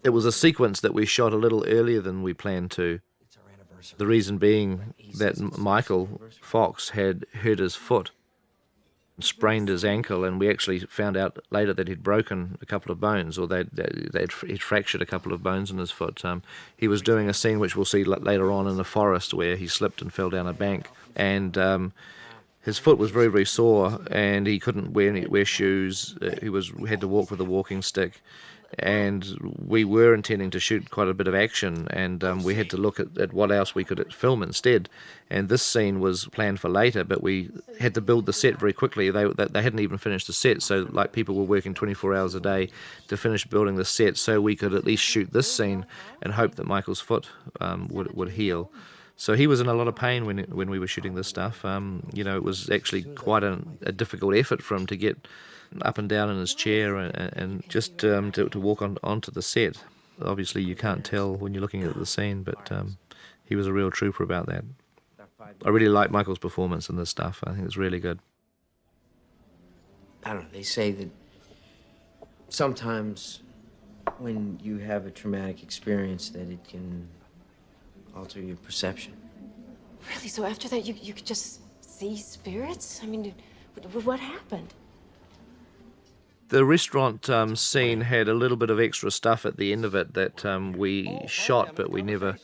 It was a sequence that we shot a little earlier than we planned to. It's our anniversary. The reason being that Michael Fox had hurt his foot, sprained his ankle, and we actually found out later that he'd broken a couple of bones, or he'd fractured a couple of bones in his foot. He was doing a scene which we'll see later on in the forest where he slipped and fell down a bank, and his foot was very, very sore, and he couldn't wear shoes. He had to walk with a walking stick. And we were intending to shoot quite a bit of action, and we had to look at what else we could film instead. And this scene was planned for later, but we had to build the set very quickly. They hadn't even finished the set, so like people were working 24 hours a day to finish building the set, so we could at least shoot this scene and hope that Michael's foot would heal. So he was in a lot of pain when we were shooting this stuff. It was actually quite a difficult effort for him to get up and down in his chair and just to walk onto the set. Obviously you can't tell when you're looking at the scene, but he was a real trooper about that. I really like Michael's performance in this stuff. I think it's really good. I don't know, they say that sometimes when you have a traumatic experience that it can alter your perception. Really? So after that, you could just see spirits? I mean, what happened? The restaurant scene had a little bit of extra stuff at the end of it that we shot, but we never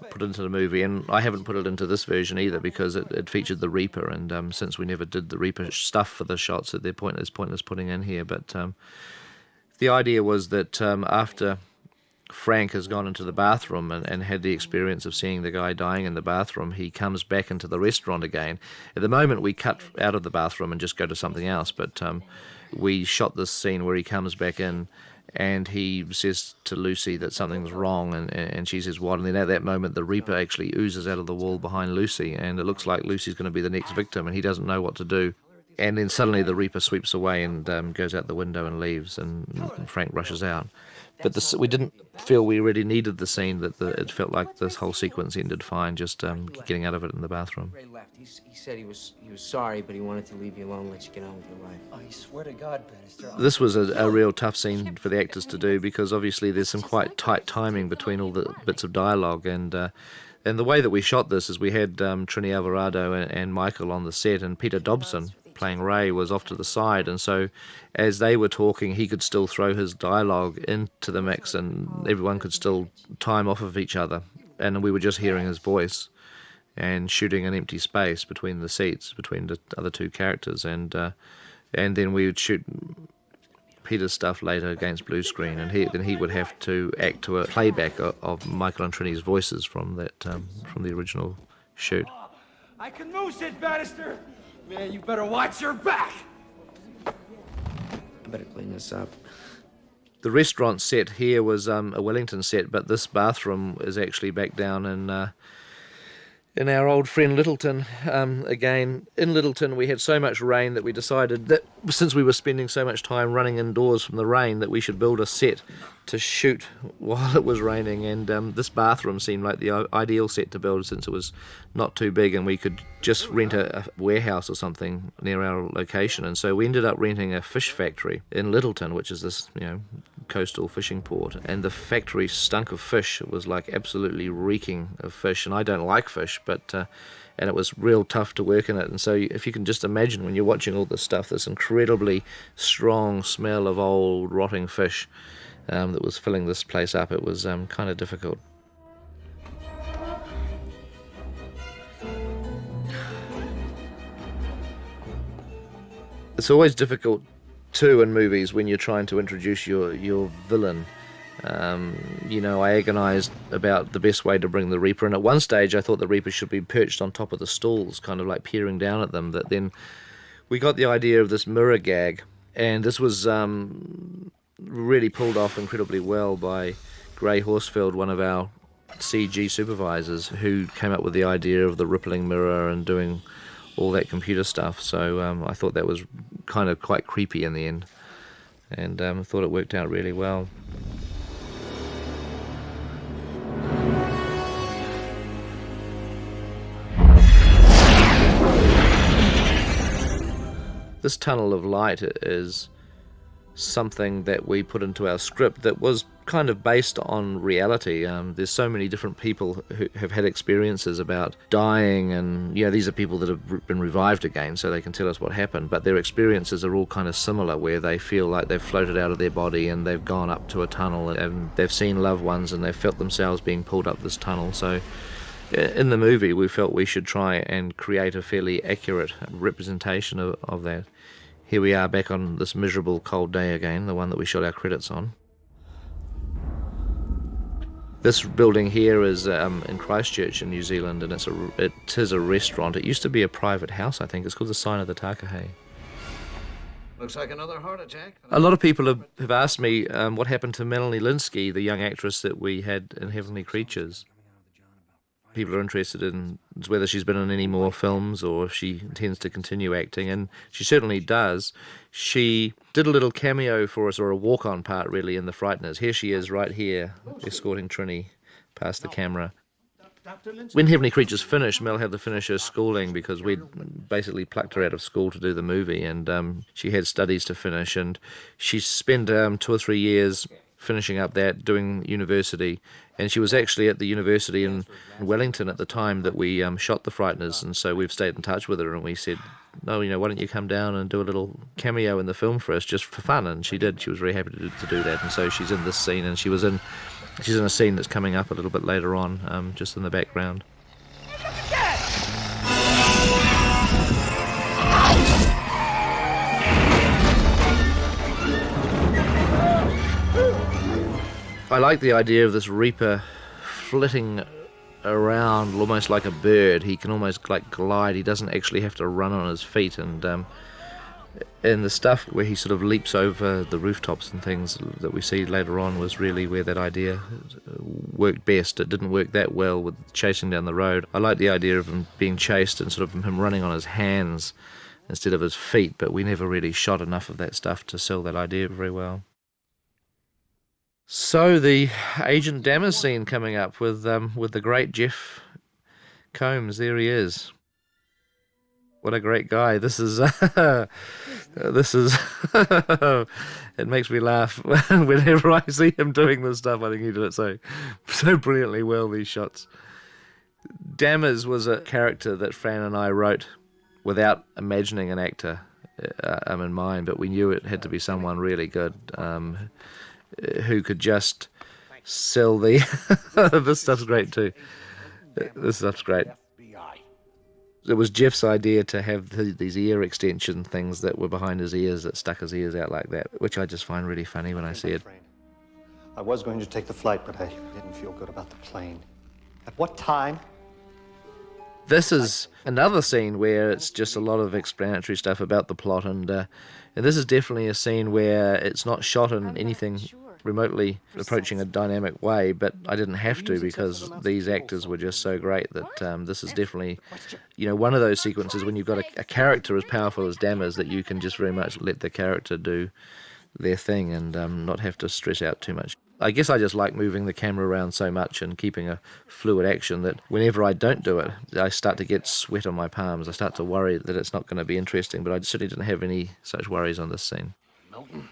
put into the movie. And I haven't put it into this version either because it featured the Reaper, and since we never did the Reaper stuff for the shots, it's pointless putting in here. But the idea was that after Frank has gone into the bathroom and had the experience of seeing the guy dying in the bathroom, he comes back into the restaurant again. At the moment, we cut out of the bathroom and just go to something else, but we shot this scene where he comes back in and he says to Lucy that something's wrong, and she says, what? And then at that moment, the Reaper actually oozes out of the wall behind Lucy, and it looks like Lucy's going to be the next victim, and he doesn't know what to do. And then suddenly the Reaper sweeps away and goes out the window and leaves, and Frank rushes out. But we didn't feel we really needed the scene, that it felt like this whole sequence ended fine, just getting out of it in the bathroom. Ray left. He said he was sorry, but he wanted to leave you alone, let you get on with your life. I swear to God, Bannister. This was a real tough scene for the actors to do because obviously there's some quite tight timing between all the bits of dialogue, and the way that we shot this is we had Trini Alvarado and Michael on the set, and Peter Dobson, playing Ray, was off to the side, and so as they were talking he could still throw his dialogue into the mix and everyone could still time off of each other, and we were just hearing his voice and shooting an empty space between the seats between the other two characters, and then we would shoot Peter's stuff later against blue screen, and then he would have to act to a playback of Michael and Trini's voices from the original shoot. I can move, Sid Bannister. Man, you better watch your back. I better clean this up. The restaurant set here was a Wellington set, but this bathroom is actually back down in our old friend Littleton. Again, in Littleton we had so much rain that we decided that since we were spending so much time running indoors from the rain, that we should build a set to shoot while it was raining, and this bathroom seemed like the ideal set to build since it was not too big and we could just rent a warehouse or something near our location. And so we ended up renting a fish factory in Littleton, which is this coastal fishing port, and the factory stunk of fish. It was like absolutely reeking of fish, and I don't like fish, but and it was real tough to work in it. And so if you can just imagine when you're watching all this stuff, this incredibly strong smell of old rotting fish that was filling this place up, it was kind of difficult. It's always difficult too in movies when you're trying to introduce your villain. I agonized about the best way to bring the Reaper, and at one stage I thought the Reaper should be perched on top of the stalls, kind of like peering down at them. But then we got the idea of this mirror gag, and this was really pulled off incredibly well by Gray Horsfield, one of our CG supervisors, who came up with the idea of the rippling mirror and doing all that computer stuff. So I thought that was kind of quite creepy in the end, and I thought it worked out really well. This tunnel of light is something that we put into our script that was kind of based on reality. There's so many different people who have had experiences about dying, and these are people that have been revived again, so they can tell us what happened, but their experiences are all kind of similar, where they feel like they've floated out of their body and they've gone up to a tunnel and they've seen loved ones and they've felt themselves being pulled up this tunnel. So in the movie we felt we should try and create a fairly accurate representation of that. Here we are back on this miserable cold day again, the one that we shot our credits on. This building here is in Christchurch in New Zealand, and it is a restaurant. It used to be a private house, I think. It's called the Sign of the Takahe. Looks like another heart attack. A lot of people have asked me what happened to Melanie Lynskey, the young actress that we had in Heavenly Creatures. People are interested in whether she's been in any more films or if she intends to continue acting, and she certainly does. She did a little cameo for us, or a walk-on part really, in The Frighteners. Here she is right here, escorting Trini past the camera. When Heavenly Creatures finished, Mel had to finish her schooling because we'd basically plucked her out of school to do the movie, and she had studies to finish, and she spent 2 or 3 years finishing up that, doing university, and she was actually at the university in Wellington at the time that we shot The Frighteners, and so we've stayed in touch with her, and we said, no, why don't you come down and do a little cameo in the film for us, just for fun, and she did. She was very happy to do that, and so she's in this scene, and she's in a scene that's coming up a little bit later on, just in the background. I like the idea of this Reaper flitting around almost like a bird. He can almost like glide. He doesn't actually have to run on his feet. And the stuff where he sort of leaps over the rooftops and things that we see later on was really where that idea worked best. It didn't work that well with chasing down the road. I like the idea of him being chased and sort of him running on his hands instead of his feet, but we never really shot enough of that stuff to sell that idea very well. So the Agent Dammers scene coming up with the great Jeff Combs. There he is. What a great guy. This is it makes me laugh whenever I see him doing this stuff. I think he did it so brilliantly well, these shots. Dammers was a character that Fran and I wrote without imagining an actor in mind, but we knew it had to be someone really good, who could just sell the... This stuff's great too. This stuff's great. It was Jeff's idea to have these ear extension things that were behind his ears that stuck his ears out like that, which I just find really funny when I see it. I was going to take the flight, but I didn't feel good about the plane. At what time? This is another scene where it's just a lot of explanatory stuff about the plot, and this is definitely a scene where it's not shot in anything remotely approaching a dynamic way, but I didn't have to because these actors were just so great that this is definitely, one of those sequences when you've got a character as powerful as Dammers that you can just very much let the character do their thing and not have to stress out too much. I guess I just like moving the camera around so much and keeping a fluid action that whenever I don't do it, I start to get sweat on my palms. I start to worry that it's not going to be interesting, but I certainly didn't have any such worries on this scene. Milton.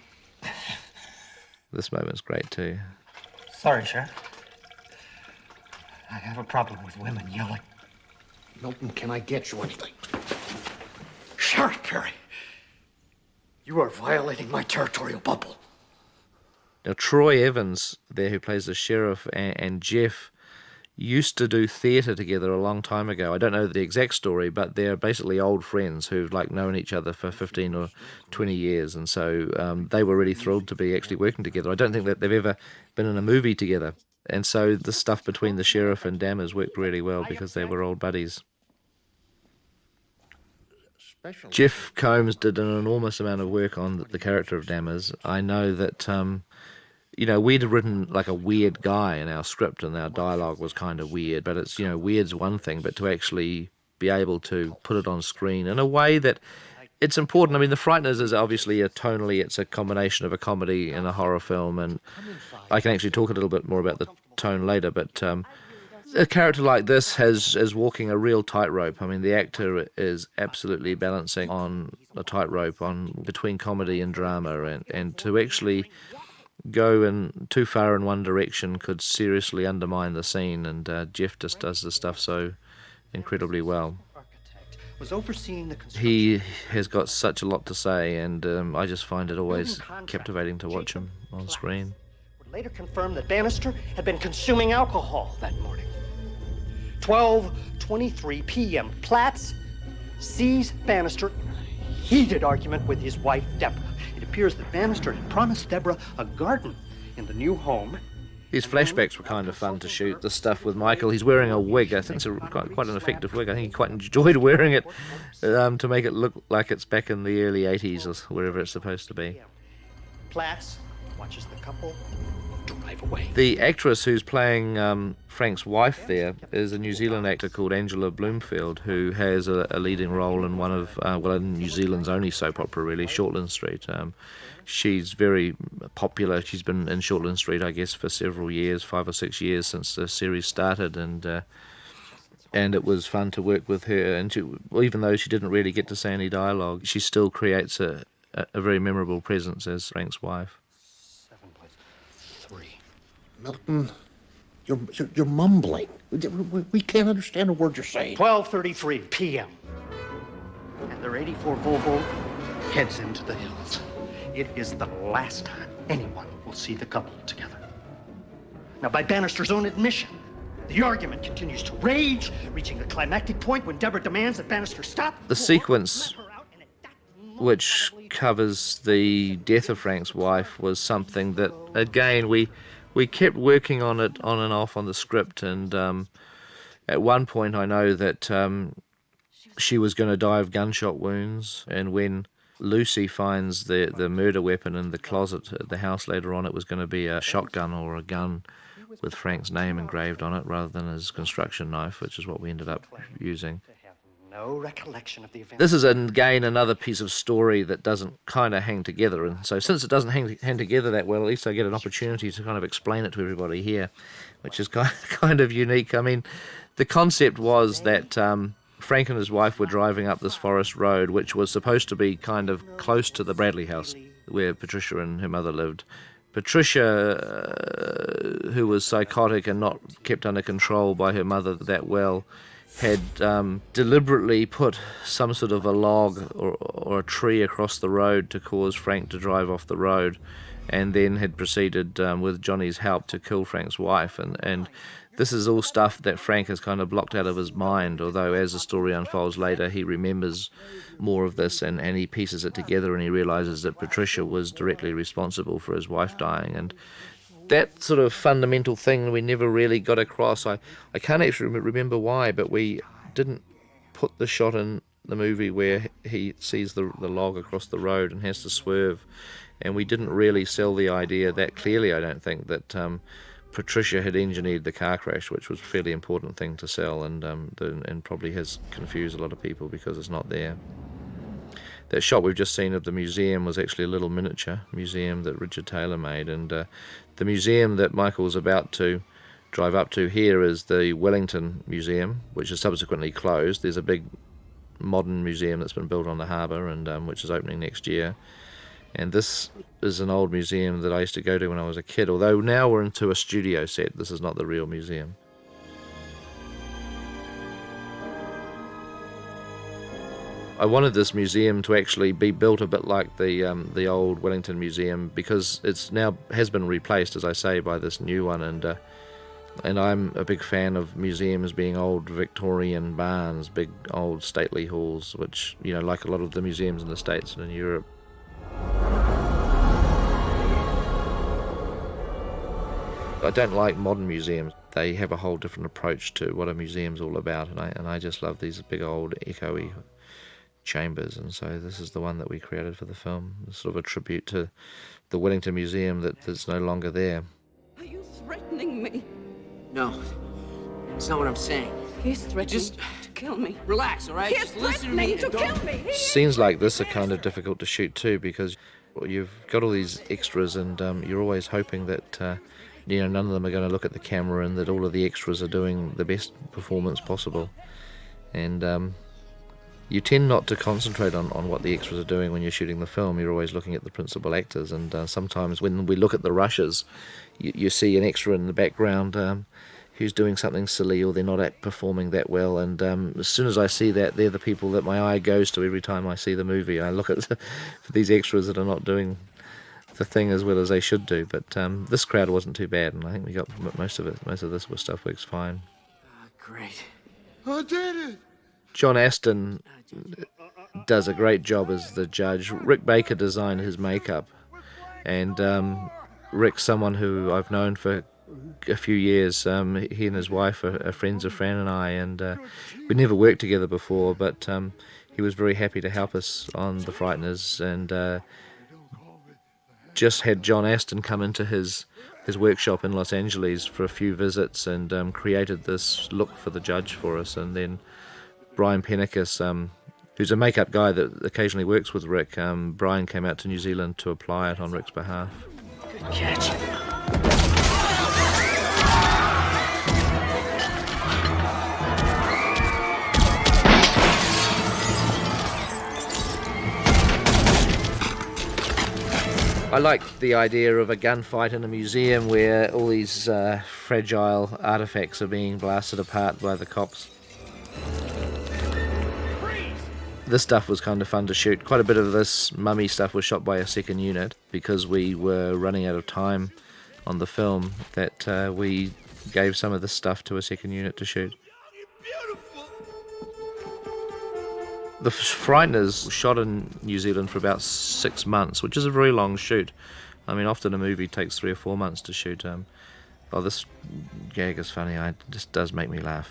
This moment's great too. Sorry, Sheriff. I have a problem with women yelling. Milton, can I get you anything? Sheriff Perry, you are violating my territorial bubble. Now, Troy Evans there, who plays the sheriff, and Jeff used to do theatre together a long time ago. I don't know the exact story, but they're basically old friends who've known each other for 15 or 20 years, and so they were really thrilled to be actually working together. I don't think that they've ever been in a movie together, and so the stuff between the sheriff and Dammers worked really well because they were old buddies. Jeff Combs did an enormous amount of work on the character of Dammers. I know that we'd written like a weird guy in our script and our dialogue was kind of weird, but it's, weird's one thing, but to actually be able to put it on screen in a way that it's important. I mean, The Frighteners is obviously it's a combination of a comedy and a horror film, and I can actually talk a little bit more about the tone later, but A character like this is walking a real tightrope. I mean, the actor is absolutely balancing on a tightrope between comedy and drama, and to actually go in too far in one direction could seriously undermine the scene, and Jeff just does the stuff so incredibly well. Was overseeing the He has got such a lot to say, and I just find it always captivating to watch him on screen. Would later confirm that Bannister had been consuming alcohol that morning. 12:23 p.m. Platts sees Bannister in a heated argument with his wife, Deborah. It appears that Bannister had promised Deborah a garden in the new home. These flashbacks were kind of fun to shoot. The stuff with Michael, he's wearing a wig. I think it's quite an effective wig. I think he quite enjoyed wearing it to make it look like it's back in the early 80s or wherever it's supposed to be. Platts watches the couple drive away. The actress who's playing Frank's wife there is a New Zealand actor called Angela Bloomfield, who has a leading role in one of, in New Zealand's only soap opera, really, Shortland Street. She's very popular. She's been in Shortland Street, I guess, for several years, 5 or 6 years since the series started, and it was fun to work with her. And even though she didn't really get to say any dialogue, she still creates a very memorable presence as Frank's wife. 3. Milton, you're mumbling. We can't understand a word you're saying. 12:33 p.m. And their 84 Volvo heads into the hills. It is the last time anyone will see the couple together. Now, by Bannister's own admission, the argument continues to rage, reaching a climactic point when Deborah demands that Bannister stop. The sequence which covers the death of Frank's wife was something that, again, we kept working on it on and off on the script, and at one point I know that she was going to die of gunshot wounds, and when Lucy finds the murder weapon in the closet at the house later on, it was going to be a shotgun or a gun with Frank's name engraved on it rather than his construction knife, which is what we ended up using. No recollection of the event. This is, again, another piece of story that doesn't kind of hang together, and so since it doesn't hang together that well, at least I get an opportunity to kind of explain it to everybody here, which is kind of unique. I mean, the concept was that Frank and his wife were driving up this forest road, which was supposed to be kind of close to the Bradley house where Patricia and her mother lived. Patricia, who was psychotic and not kept under control by her mother that well, had deliberately put some sort of a log or a tree across the road to cause Frank to drive off the road, and then had proceeded, with Johnny's help, to kill Frank's wife. And this is all stuff that Frank has kind of blocked out of his mind, although as the story unfolds later, he remembers more of this and he pieces it together, and he realizes that Patricia was directly responsible for his wife dying. And that sort of fundamental thing we never really got across. I can't actually remember why, but we didn't put the shot in the movie where he sees the log across the road and has to swerve, and we didn't really sell the idea that clearly, I don't think, that Patricia had engineered the car crash, which was a fairly important thing to sell, and probably has confused a lot of people because it's not there. That shot we've just seen of the museum was actually a little miniature museum that Richard Taylor made, and the museum that Michael's about to drive up to here is the Wellington Museum, which is subsequently closed. There's a big modern museum that's been built on the harbour, and which is opening next year. And this is an old museum that I used to go to when I was a kid, although now we're into a studio set. This is not the real museum. I wanted this museum to actually be built a bit like the old Wellington Museum, because it's now has been replaced, as I say, by this new one, and I'm a big fan of museums being old Victorian barns, big old stately halls, which, you know, like a lot of the museums in the States and in Europe. I don't like modern museums. They have a whole different approach to what a museum's all about, and I just love these big old echoey chambers, and so this is the one that we created for the film. It's sort of a tribute to the Wellington Museum that's no longer there. Are you threatening me? No, it's not what I'm saying. He's threatening to kill me. Relax, all right? He's Just listen to me. threatening to kill me. Scenes like this are kind of difficult to shoot too, because you've got all these extras, and you're always hoping that none of them are going to look at the camera, and that all of the extras are doing the best performance possible. And you tend not to concentrate on what the extras are doing when you're shooting the film. You're always looking at the principal actors, and sometimes when we look at the rushes, you see an extra in the background who's doing something silly, or they're not performing that well, and as soon as I see that, they're the people that my eye goes to every time I see the movie. I look at for these extras that are not doing the thing as well as they should do. But this crowd wasn't too bad, and I think we got most of it. Most of this stuff works fine. Great. I did it! John Aston does a great job as the judge. Rick Baker designed his makeup, and Rick's someone who I've known for a few years. He and his wife are friends of Fran and I, and we'd never worked together before, but he was very happy to help us on The Frighteners, and just had John Aston come into his workshop in Los Angeles for a few visits, and created this look for the judge for us. And then Brian Pennicus, who's a makeup guy that occasionally works with Rick, Brian came out to New Zealand to apply it on Rick's behalf. Good catch. I like the idea of a gunfight in a museum where all these fragile artifacts are being blasted apart by the cops. This stuff was kind of fun to shoot. Quite a bit of this mummy stuff was shot by a second unit because we were running out of time on the film, that we gave some of this stuff to a second unit to shoot. The Frighteners was shot in New Zealand for about 6 months, which is a very long shoot. I mean, often a movie takes 3 or 4 months to shoot. Oh, this gag is funny. It just does make me laugh.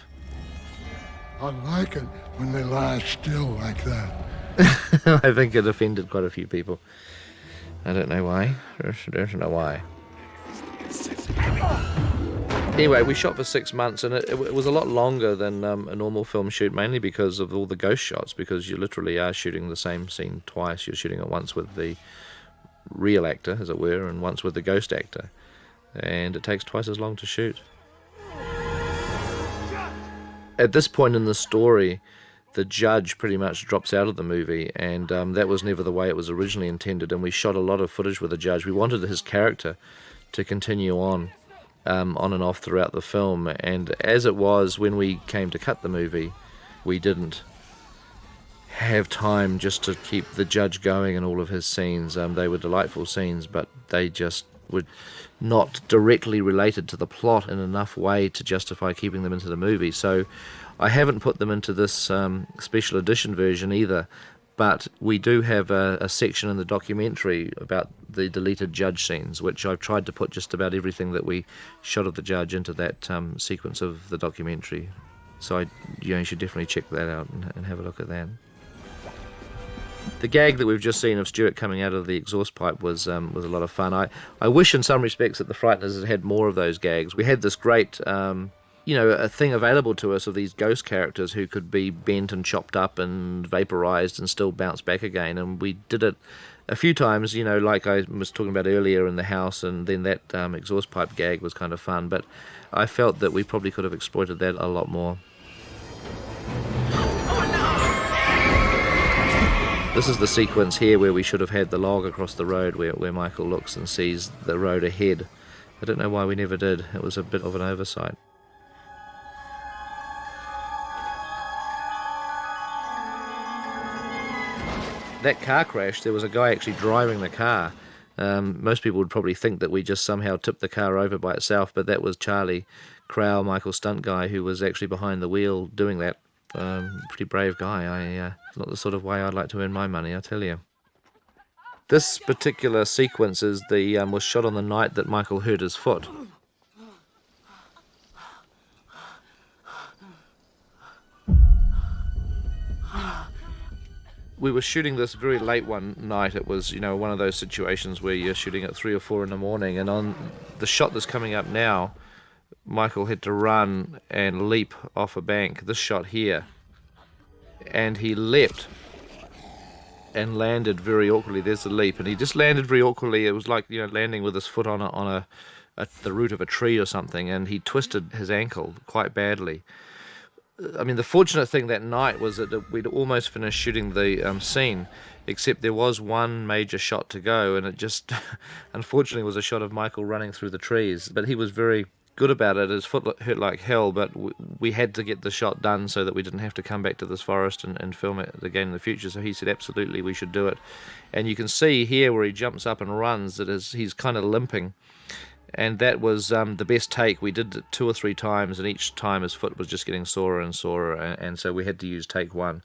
I like it when they lie still like that. I think it offended quite a few people. I don't know why. I don't know why. Anyway, we shot for 6 months, and it was a lot longer than a normal film shoot, mainly because of all the ghost shots, because you literally are shooting the same scene twice. You're shooting it once with the real actor, as it were, and once with the ghost actor. And it takes twice as long to shoot. At this point in the story, the judge pretty much drops out of the movie, and that was never the way it was originally intended, and we shot a lot of footage with the judge. We wanted his character to continue on and off throughout the film, and as it was, when we came to cut the movie, we didn't have time just to keep the judge going in all of his scenes. They were delightful scenes, but they just were not directly related to the plot in enough way to justify keeping them into the movie. So I haven't put them into this special edition version either, but we do have a section in the documentary about the deleted judge scenes, which I've tried to put just about everything that we shot of the judge into that sequence of the documentary. So you should definitely check that out and have a look at that. The gag that we've just seen of Stuart coming out of the exhaust pipe was a lot of fun. I wish in some respects that the Frighteners had more of those gags. We had this great a thing available to us of these ghost characters who could be bent and chopped up and vaporized and still bounce back again, and we did it a few times, like I was talking about earlier in the house, and then that exhaust pipe gag was kind of fun, but I felt that we probably could have exploited that a lot more. This is the sequence here where we should have had the log across the road where Michael looks and sees the road ahead. I don't know why we never did. It was a bit of an oversight. That car crash, there was a guy actually driving the car. Most people would probably think that we just somehow tipped the car over by itself, but that was Charlie Crow, Michael's stunt guy, who was actually behind the wheel doing that. Pretty brave guy. It's not the sort of way I'd like to earn my money, I tell you. This particular sequence is was shot on the night that Michael hurt his foot. We were shooting this very late one night. It was, one of those situations where you're shooting at 3 or 4 in the morning, and on the shot that's coming up now, Michael had to run and leap off a bank, this shot here, and he leapt and landed very awkwardly. There's the leap, and he just landed very awkwardly. It was like landing with his foot on a at the root of a tree or something, and he twisted his ankle quite badly. I mean, the fortunate thing that night was that we'd almost finished shooting the scene, except there was one major shot to go, and it just, unfortunately, was a shot of Michael running through the trees. But he was very good about it. His foot hurt like hell, but we had to get the shot done so that we didn't have to come back to this forest and film it again in the future. So he said, absolutely, we should do it. And you can see here where he jumps up and runs that he's kind of limping. And that was the best take. We did it 2 or 3 times, and each time his foot was just getting sorer and sorer, and so we had to use take 1.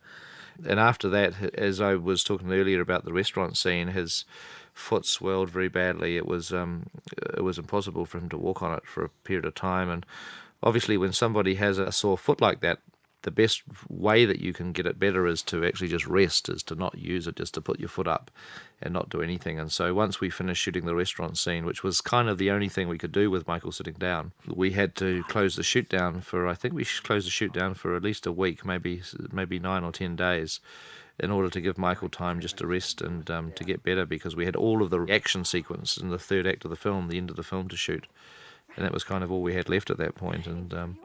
And after that, as I was talking earlier about the restaurant scene, his foot swelled very badly. It was impossible for him to walk on it for a period of time. And obviously, when somebody has a sore foot like that, the best way that you can get it better is to actually just rest, is to not use it, just to put your foot up and not do anything. And so once we finished shooting the restaurant scene, which was kind of the only thing we could do with Michael sitting down, we had to close the shoot down for, I think we closed the shoot down for at least a week, maybe 9 or 10 days, in order to give Michael time just to rest and to get better, because we had all of the action sequence in the third act of the film, the end of the film, to shoot. And that was kind of all we had left at that point. And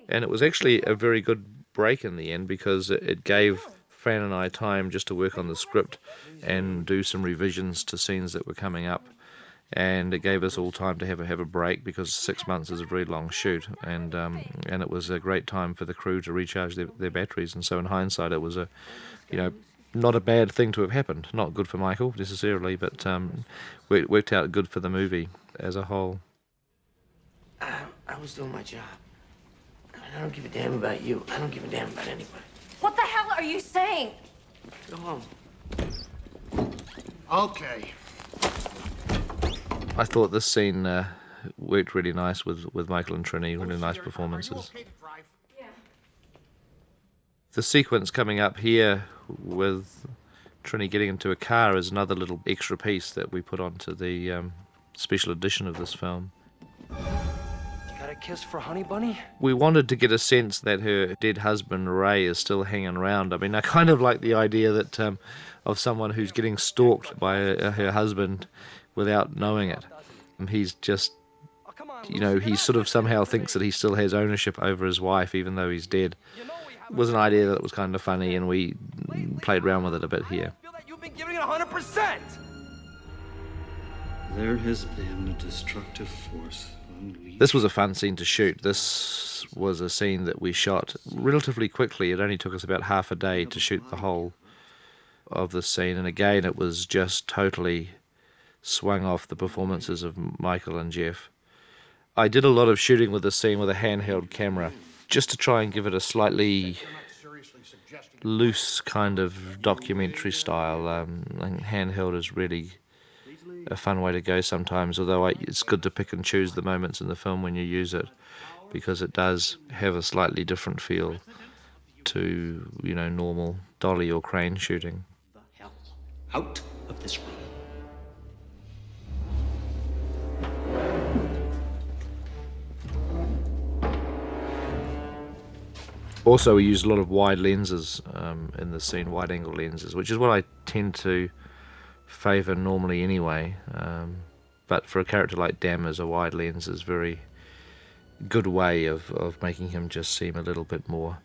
it was actually a very good break in the end, because it gave Fran and I time just to work on the script and do some revisions to scenes that were coming up. And it gave us all time to have a break, because 6 months is a very long shoot, and it was a great time for the crew to recharge their batteries. And so in hindsight, it was not a bad thing to have happened. Not good for Michael necessarily, but it worked out good for the movie as a whole. I was doing my job. I don't give a damn about you. I don't give a damn about anybody. What the hell are you saying? Go home. Okay. I thought this scene worked really nice with Michael and Trini, really nice performances. The sequence coming up here with Trini getting into a car is another little extra piece that we put onto the special edition of this film. Got a kiss for Honey Bunny? We wanted to get a sense that her dead husband, Ray, is still hanging around. I mean, I kind of like the idea that of someone who's getting stalked by her husband without knowing it. And he's just, he sort of somehow thinks that he still has ownership over his wife, even though he's dead. It was an idea that was kind of funny, and we played around with it a bit here. I feel that you've been giving it 100%. There has been a destructive force unleashed. This was a fun scene to shoot. This was a scene that we shot relatively quickly. It only took us about half a day to shoot the whole of this scene, and again it was just totally swung off the performances of Michael and Jeff. I did a lot of shooting with this scene with a handheld camera, just to try and give it a slightly loose kind of documentary style. Handheld is really a fun way to go sometimes, although it's good to pick and choose the moments in the film when you use it, because it does have a slightly different feel to, normal dolly or crane shooting. The hell out of this room. Also, we used a lot of wide lenses in the scene, wide-angle lenses, which is what I tend to favour normally anyway. But for a character like Dammers, a wide lens is a very good way of making him just seem a little bit more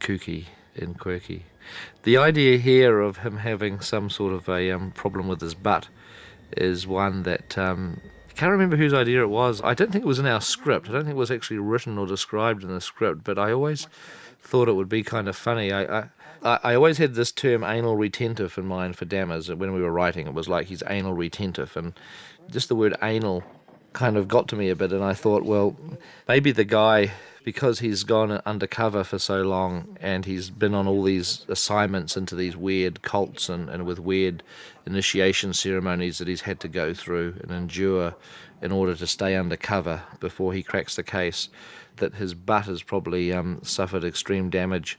kooky and quirky. The idea here of him having some sort of a problem with his butt is one that... I can't remember whose idea it was. I don't think it was in our script. I don't think it was actually written or described in the script, but I always thought it would be kind of funny. I always had this term anal retentive in mind for Dammers. When we were writing, it was like he's anal retentive, and just the word anal kind of got to me a bit, and I thought, well, maybe the guy, because he's gone undercover for so long and he's been on all these assignments into these weird cults and with weird initiation ceremonies that he's had to go through and endure in order to stay undercover before he cracks the case, that his butt has probably suffered extreme damage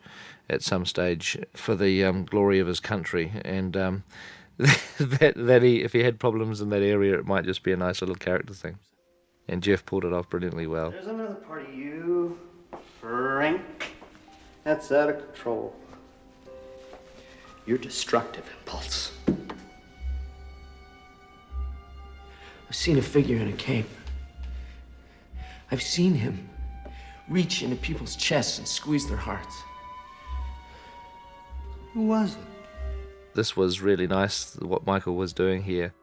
at some stage for the glory of his country, and that if he had problems in that area, it might just be a nice little character thing. And Jeff pulled it off brilliantly well. There's another part of you, Frank, that's out of control. Your destructive impulse. I've seen a figure in a cape. I've seen him reach into people's chests and squeeze their hearts. Who was it? This was really nice, what Michael was doing here.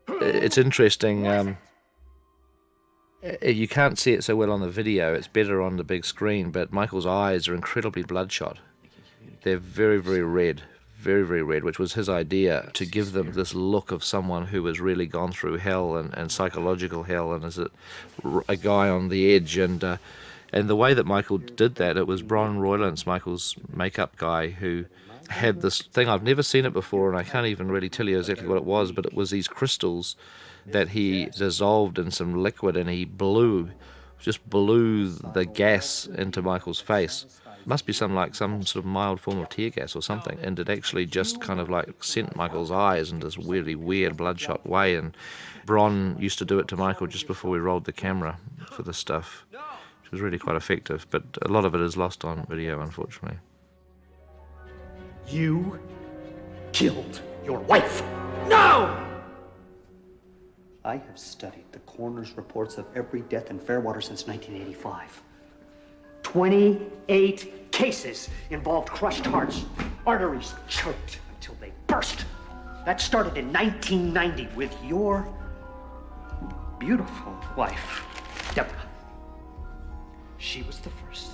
It's interesting. You can't see it so well on the video. It's better on the big screen, but Michael's eyes are incredibly bloodshot. They're very, very red. Very, very red, which was his idea, to give them this look of someone who has really gone through hell and psychological hell and is a guy on the edge. And the way that Michael did that, it was Bron Roylance, Michael's makeup guy, who had this thing. I've never seen it before, and I can't even really tell you exactly what it was, but it was these crystals that he dissolved in some liquid, and he just blew the gas into Michael's face. Must be some sort of mild form of tear gas or something, and it actually just kind of like sent Michael's eyes in this really weird bloodshot way. And Bron used to do it to Michael just before we rolled the camera for this stuff, which was really quite effective, but a lot of it is lost on video, unfortunately. You killed your wife. No! I have studied the coroner's reports of every death in Fairwater since 1985. 28 cases involved crushed hearts, arteries choked until they burst. That started in 1990 with your beautiful wife, Deborah. She was the first.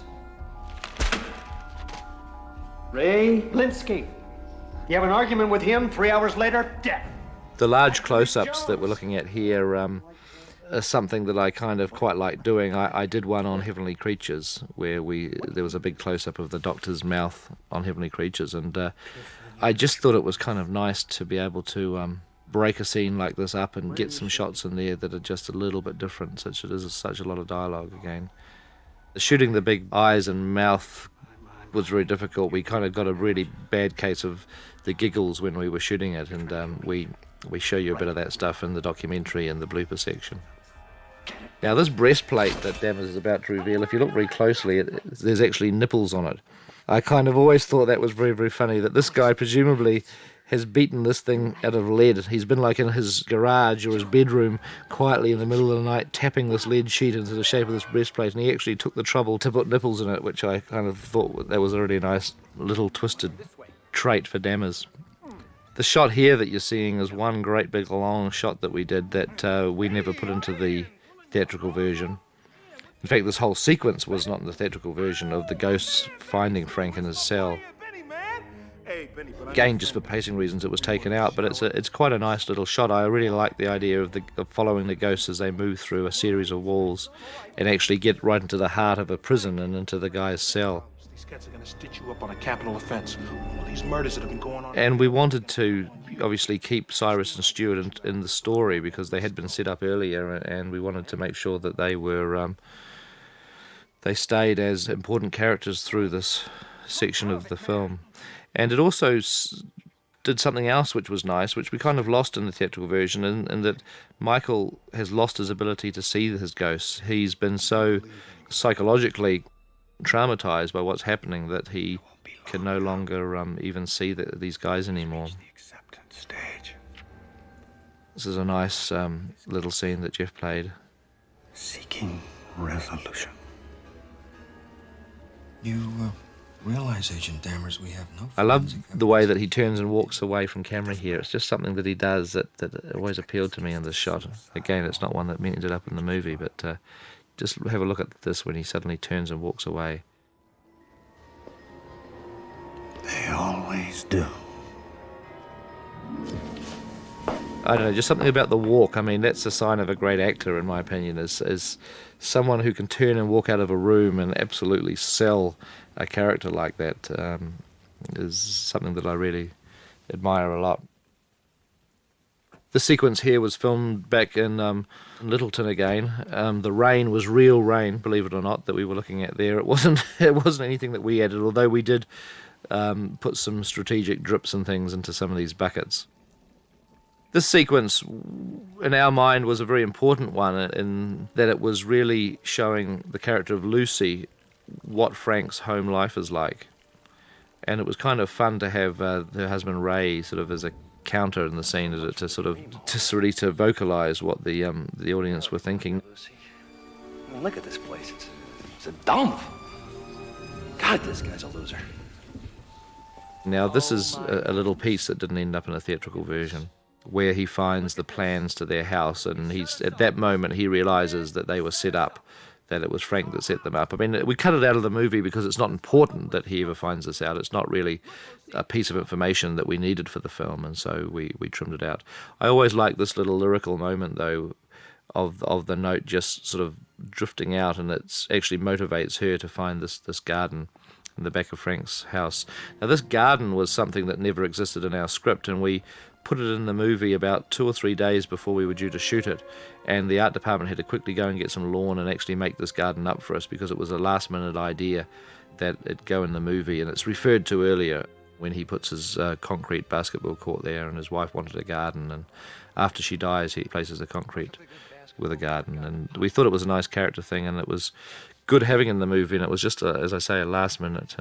Ray Linsky. You have an argument with him, 3 hours later, dead. The large close-ups that we're looking at here are something that I kind of quite like doing. I did one on Heavenly Creatures where there was a big close-up of the Doctor's mouth on Heavenly Creatures, and I just thought it was kind of nice to be able to break a scene like this up and get some shots in there that are just a little bit different, such it is such a lot of dialogue again. Shooting the big eyes and mouth was very difficult. We kind of got a really bad case of the giggles when we were shooting it, and we show you a bit of that stuff in the documentary and the blooper section. Now this breastplate that Dammers is about to reveal, if you look very closely, there's actually nipples on it. I kind of always thought that was very, very funny, that this guy presumably has beaten this thing out of lead. He's been like in his garage or his bedroom quietly in the middle of the night tapping this lead sheet into the shape of this breastplate, and he actually took the trouble to put nipples in it, which I kind of thought that was a really nice little twisted trait for Dammers. The shot here that you're seeing is one great big long shot that we did that we never put into the theatrical version. In fact, this whole sequence was not in the theatrical version of the ghosts finding Frank in his cell. Again, just for pacing reasons, it was taken out, but it's quite a nice little shot. I really like the idea of following the ghosts as they move through a series of walls and actually get right into the heart of a prison and into the guy's cell. These cats are gonna stitch you up on a capital offense. All these murders that have been going on. And we wanted to obviously keep Cyrus and Stuart in the story because they had been set up earlier, and we wanted to make sure that they were they stayed as important characters through this section of the film. And it also did something else which was nice, which we kind of lost in the theatrical version, in that Michael has lost his ability to see his ghosts. He's been so psychologically traumatized by what's happening that he can no longer even see these guys anymore. This is a nice little scene that Jeff played. Seeking resolution. You realize, Agent Dammers, we have no... I love the way that he turns and walks away from camera here. It's just something that he does that always appealed to me in this shot. Again, it's not one that ended up in the movie, but just have a look at this when he suddenly turns and walks away. They always do. I don't know, just something about the walk. I mean, that's a sign of a great actor, in my opinion, is someone who can turn and walk out of a room and absolutely sell a character like that is something that I really admire a lot. The sequence here was filmed back in Littleton again. The rain was real rain, believe it or not, that we were looking at there. It wasn't anything that we added, although we did put some strategic drips and things into some of these buckets. This sequence, in our mind, was a very important one in that it was really showing the character of Lucy what Frank's home life is like. And it was kind of fun to have her husband Ray sort of as a counter in the scene to vocalize what the audience were thinking. I mean, look at this place. It's a dump. God, this guy's a loser. Now, this is a little piece that didn't end up in a theatrical version, where he finds the plans to their house, and at that moment he realizes that they were set up, that it was Frank that set them up. I mean, we cut it out of the movie because it's not important that he ever finds this out. It's not really a piece of information that we needed for the film, and so we trimmed it out. I always like this little lyrical moment, though, of the note just sort of drifting out, and it actually motivates her to find this garden in the back of Frank's house. Now, this garden was something that never existed in our script, and we put it in the movie about 2 or 3 days before we were due to shoot it, and the art department had to quickly go and get some lawn and actually make this garden up for us, because it was a last-minute idea that it go in the movie, and it's referred to earlier when he puts his concrete basketball court there, and his wife wanted a garden, and after she dies he places the concrete with a garden, and we thought it was a nice character thing, and it was good having in the movie, and it was just, as I say, a last-minute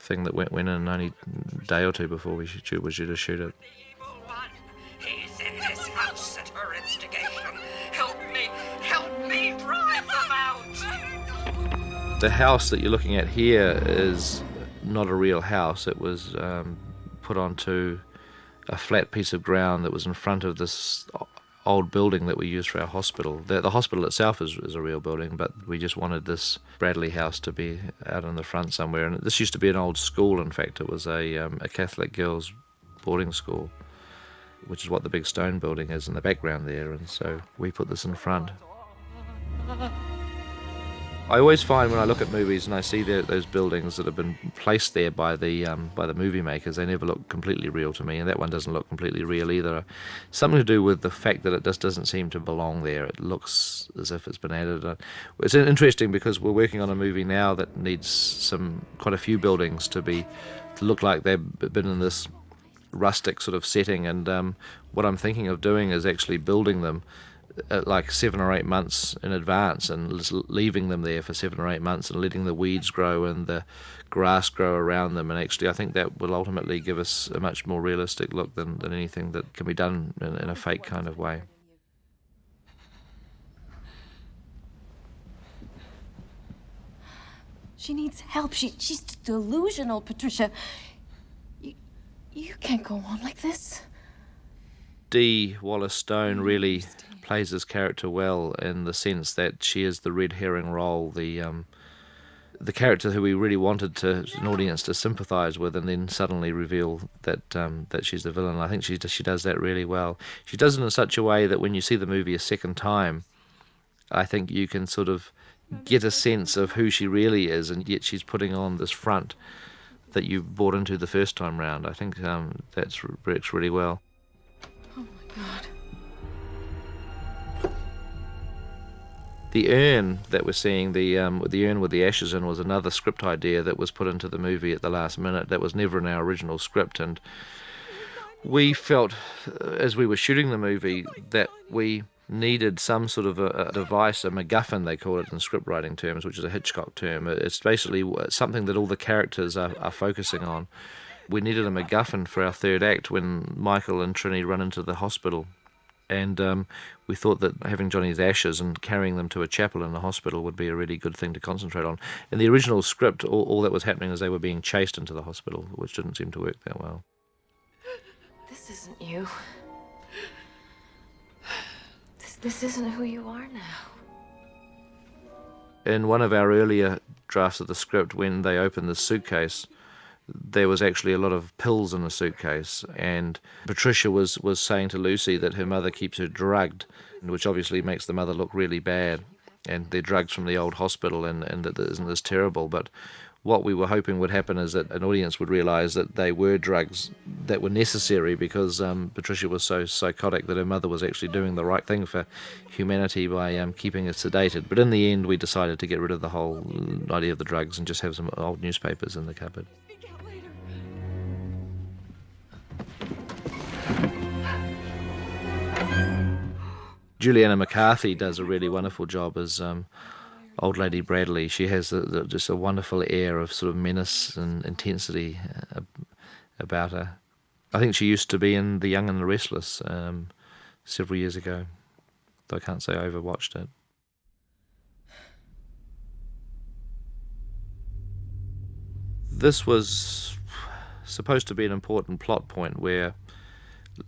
thing that went in only a day or two before we were due to shoot it. He's in this house at her instigation. Help me drive them out. The house that you're looking at here is not a real house. It was put onto a flat piece of ground that was in front of this old building that we use for our hospital. The hospital itself is a real building, but we just wanted this Bradley house to be out in the front somewhere. And this used to be an old school, in fact. It was a Catholic girls' boarding school, which is what the big stone building is in the background there, and so we put this in front. I always find when I look at movies and I see those buildings that have been placed there by the movie makers, they never look completely real to me, and that one doesn't look completely real either. Something to do with the fact that it just doesn't seem to belong there. It looks as if it's been added. It's interesting because we're working on a movie now that needs quite a few buildings to look like they've been in this rustic sort of setting, and what I'm thinking of doing is actually building them like 7 or 8 months in advance, and just leaving them there for 7 or 8 months and letting the weeds grow and the grass grow around them, and actually I think that will ultimately give us a much more realistic look than anything that can be done in a fake kind of way. She needs help. She's delusional, Patricia. You can't go on like this. Dee Wallace-Stone really plays this character well, in the sense that she is the red herring role, the character who we really wanted an audience to sympathise with, and then suddenly reveal that she's the villain. I think she does that really well. She does it in such a way that when you see the movie a second time, I think you can sort of get a sense of who she really is, and yet she's putting on this front that you bought into the first time round. I think that works really well. Oh my God. The urn that we're seeing, the urn with the ashes in, was another script idea that was put into the movie at the last minute. That was never in our original script, and we felt, as we were shooting the movie, that we needed some sort of a device, a MacGuffin they call it in script writing terms, which is a Hitchcock term. It's basically something that all the characters are focusing on. We needed a MacGuffin for our third act when Michael and Trini run into the hospital, and we thought that having Johnny's ashes and carrying them to a chapel in the hospital would be a really good thing to concentrate on. In the original script, all that was happening is they were being chased into the hospital, which didn't seem to work that well. This isn't you. This isn't who you are now. In one of our earlier drafts of the script, when they opened the suitcase, there was actually a lot of pills in the suitcase, and Patricia was saying to Lucy that her mother keeps her drugged, which obviously makes the mother look really bad, and they're drugs from the old hospital, and that isn't this terrible. But what we were hoping would happen is that an audience would realise that they were drugs that were necessary, because Patricia was so psychotic that her mother was actually doing the right thing for humanity by keeping her sedated. But in the end, we decided to get rid of the whole idea of the drugs and just have some old newspapers in the cupboard. Juliana McCarthy does a really wonderful job as Old Lady Bradley. She has just a wonderful air of sort of menace and intensity about her. I think she used to be in The Young and the Restless several years ago, though I can't say I overwatched it. This was supposed to be an important plot point where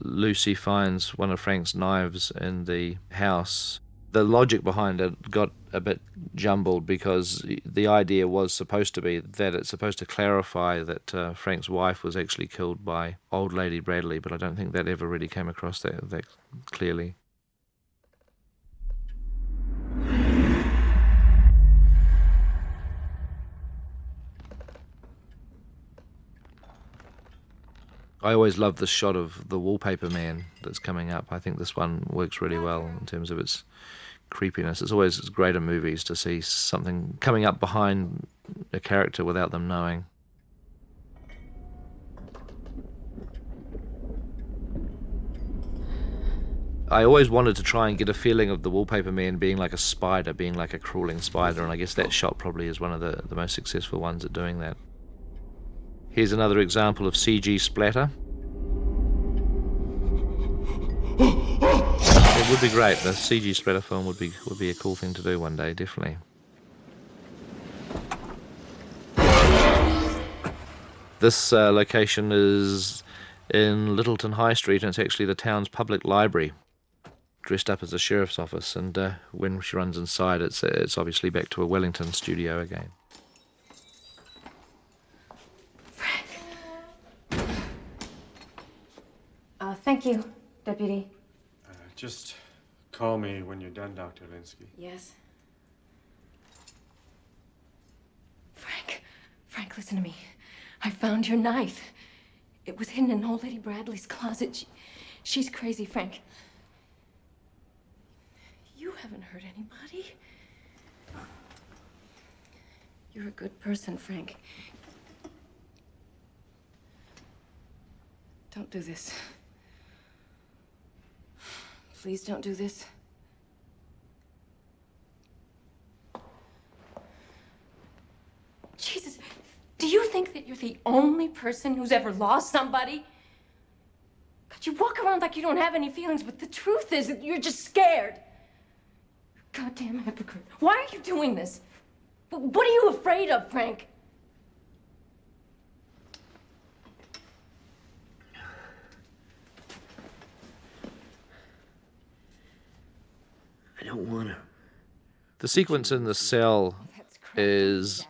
Lucy finds one of Frank's knives in the house. The logic behind it got a bit jumbled because the idea was supposed to be that it's supposed to clarify that Frank's wife was actually killed by old lady Bradley, but I don't think that ever really came across that clearly. I always love the shot of the wallpaper man that's coming up. I think this one works really well in terms of its creepiness. It's always great in movies to see something coming up behind a character without them knowing. I always wanted to try and get a feeling of the wallpaper man being like a spider, being like a crawling spider, and I guess that shot probably is one of the most successful ones at doing that. Here's another example of CG splatter. It would be great. The CG splatter film would be a cool thing to do one day, definitely. This location is in Littleton High Street, and it's actually the town's public library, dressed up as a sheriff's office. And when she runs inside, it's obviously back to a Wellington studio again. Thank you, Deputy. Just call me when you're done, Dr. Linsky. Yes. Frank, listen to me. I found your knife. It was hidden in old lady Bradley's closet. She's crazy, Frank. You haven't hurt anybody. You're a good person, Frank. Don't do this. Please don't do this. Jesus, do you think that you're the only person who's ever lost somebody? God, you walk around like you don't have any feelings, but the truth is that you're just scared. Goddamn hypocrite. Why are you doing this? What are you afraid of, Frank? I don't want to. The sequence in the cell is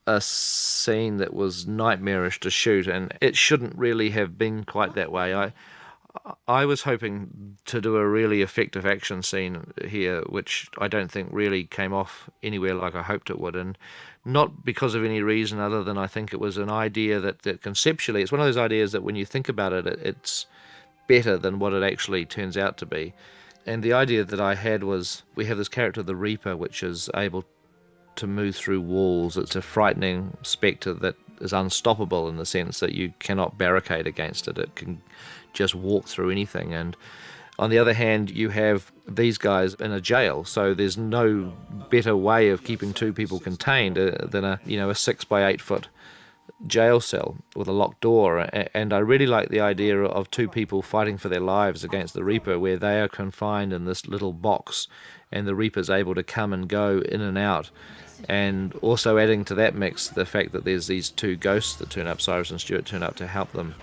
a scene that was nightmarish to shoot, and it shouldn't really have been quite that way. I was hoping to do a really effective action scene here, which I don't think really came off anywhere like I hoped it would, and not because of any reason other than I think it was an idea that conceptually, it's one of those ideas that when you think about it, it's better than what it actually turns out to be. And the idea that I had was, we have this character, the Reaper, which is able to move through walls. It's a frightening spectre that is unstoppable in the sense that you cannot barricade against it. It can just walk through anything. And on the other hand, you have these guys in a jail, so there's no better way of keeping two people contained than a 6x8 foot jail cell with a locked door. And I really like the idea of two people fighting for their lives against the Reaper, where they are confined in this little box and the Reaper's able to come and go in and out. And also adding to that mix the fact that there's these two ghosts that turn up, Cyrus and Stuart turn up to help them.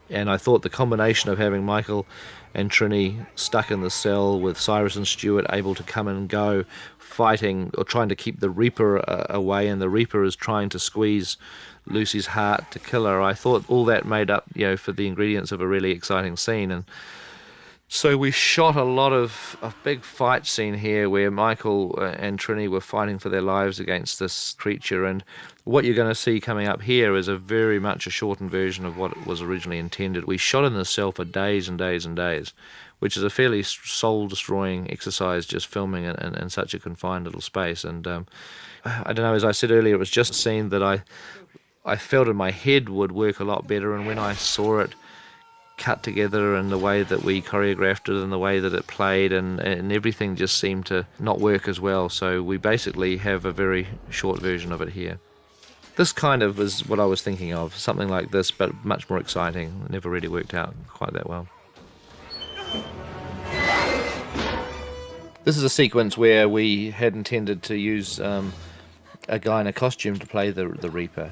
And I thought the combination of having Michael and Trini stuck in the cell with Cyrus and Stuart able to come and go, fighting or trying to keep the Reaper away, and the Reaper is trying to squeeze Lucy's heart to kill her. I thought all that made up, for the ingredients of a really exciting scene. And so we shot a lot of a big fight scene here where Michael and Trini were fighting for their lives against this creature. And what you're going to see coming up here is a very much a shortened version of what was originally intended. We shot in the cell for days and days and days, which is a fairly soul-destroying exercise, just filming in such a confined little space. And I don't know, as I said earlier, it was just a scene that I felt in my head would work a lot better, and when I saw it cut together and the way that we choreographed it and the way that it played and everything just seemed to not work as well. So we basically have a very short version of it here. This kind of is what I was thinking of, something like this, but much more exciting. It never really worked out quite that well. This is a sequence where we had intended to use a guy in a costume to play the Reaper.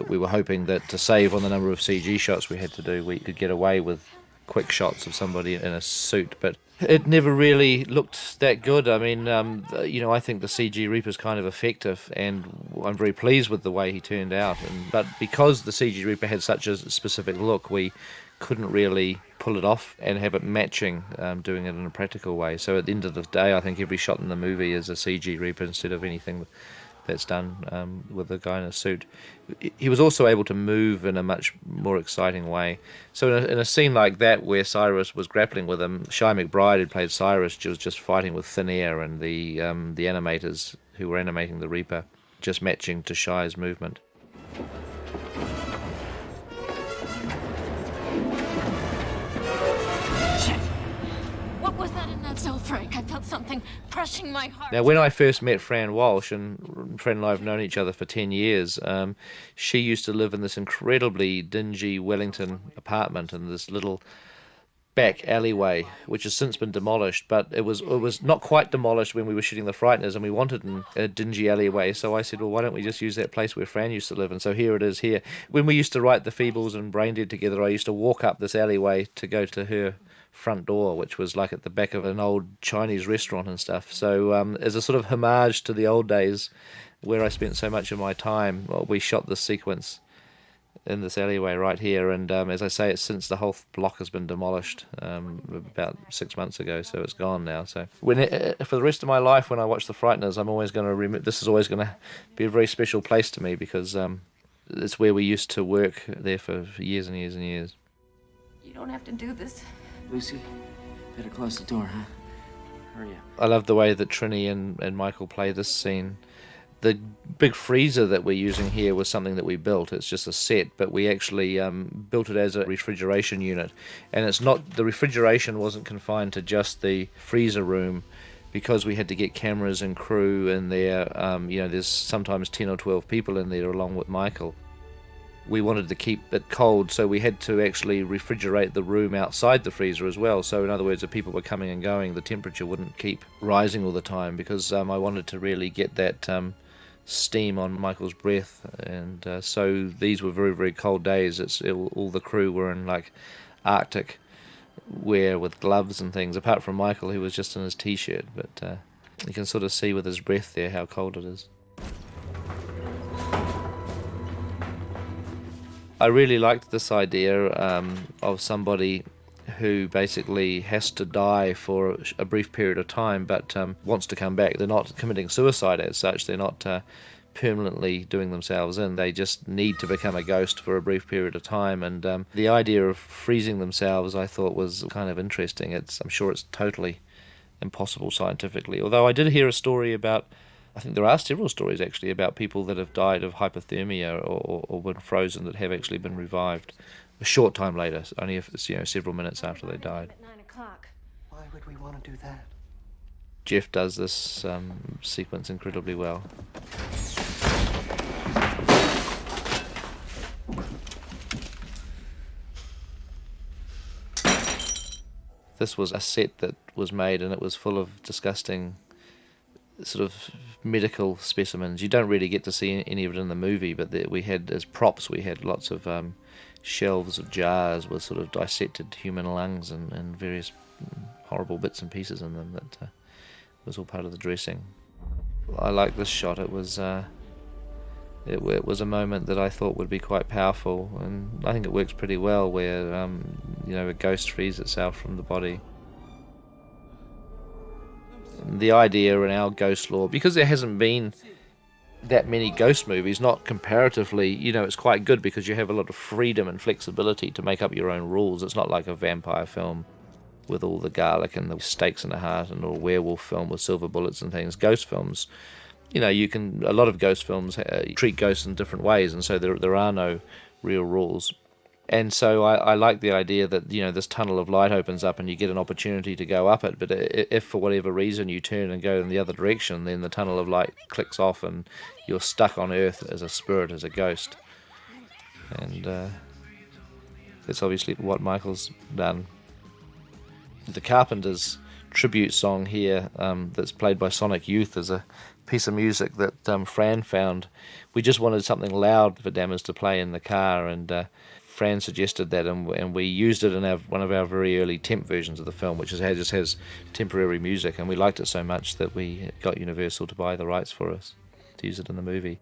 We were hoping that to save on the number of CG shots we had to do, we could get away with quick shots of somebody in a suit, but it never really looked that good. I mean, I think the CG Reaper's kind of effective, and I'm very pleased with the way he turned out. But because the CG Reaper had such a specific look, we couldn't really pull it off and have it matching, doing it in a practical way. So at the end of the day, I think every shot in the movie is a CG Reaper instead of anything that's done with a guy in a suit. He was also able to move in a much more exciting way. So in a scene like that where Cyrus was grappling with him, Shai McBride, who played Cyrus, was just fighting with thin air, and the animators who were animating the Reaper just matching to Shai's movement. What was that in that cell, Frank? I felt something crushing my heart. Now, when I first met Fran Walsh, and Fran and I have known each other for 10 years, she used to live in this incredibly dingy Wellington apartment in this little back alleyway, which has since been demolished, but it was not quite demolished when we were shooting The Frighteners, and we wanted a dingy alleyway, so I said, well, why don't we just use that place where Fran used to live? And so here it is here. When we used to write The Feebles and Braindead together, I used to walk up this alleyway to go to her front door, which was like at the back of an old Chinese restaurant and stuff. So as a sort of homage to the old days where I spent so much of my time, we shot this sequence in this alleyway right here, and as I say, it's since the whole block has been demolished about 6 months ago, so it's gone now. So for the rest of my life, when I watch The Frighteners, I'm always going to remember. This is always going to be a very special place to me, because it's where we used to work there for years and years and years. You don't have to do this. Lucy, better close the door, huh? Hurry up. I love the way that Trini and Michael play this scene. The big freezer that we're using here was something that we built. It's just a set, but we actually built it as a refrigeration unit. And it's not, the refrigeration wasn't confined to just the freezer room, because we had to get cameras and crew in there. There's sometimes 10 or 12 people in there along with Michael. We wanted to keep it cold, so we had to actually refrigerate the room outside the freezer as well. So in other words, if people were coming and going, the temperature wouldn't keep rising all the time, because I wanted to really get that steam on Michael's breath. And so these were very, very cold days. All the crew were in like Arctic wear with gloves and things, apart from Michael, who was just in his t-shirt. But you can sort of see with his breath there how cold it is. I really liked this idea of somebody who basically has to die for a brief period of time, but wants to come back. They're not committing suicide as such. They're not permanently doing themselves in. They just need to become a ghost for a brief period of time. And the idea of freezing themselves, I thought, was kind of interesting. I'm sure it's totally impossible scientifically. Although I did hear a story about, I think there are several stories actually about people that have died of hypothermia or been frozen that have actually been revived a short time later, only several minutes after they died. At 9 o'clock. Why would we want to do that? Jeff does this sequence incredibly well. This was a set that was made, and it was full of disgusting sort of medical specimens. You don't really get to see any of it in the movie, but we had, as props, we had lots of shelves of jars with sort of dissected human lungs and various horrible bits and pieces in them that was all part of the dressing. I like this shot. It was it was a moment that I thought would be quite powerful, and I think it works pretty well, where a ghost frees itself from the body. The idea in our ghost lore, because there hasn't been that many ghost movies, not comparatively, it's quite good because you have a lot of freedom and flexibility to make up your own rules. It's not like a vampire film with all the garlic and the stakes in the heart, and a werewolf film with silver bullets and things. Ghost films, a lot of ghost films treat ghosts in different ways, and so there are no real rules. And so I like the idea that, this tunnel of light opens up and you get an opportunity to go up it, but if for whatever reason you turn and go in the other direction, then the tunnel of light clicks off and you're stuck on Earth as a spirit, as a ghost. And that's obviously what Michael's done. The Carpenters tribute song here that's played by Sonic Youth is a piece of music that Fran found. We just wanted something loud for Dammers to play in the car, and Fran suggested that, and we used it in one of our very early temp versions of the film, which just has temporary music, and we liked it so much that we got Universal to buy the rights for us to use it in the movie.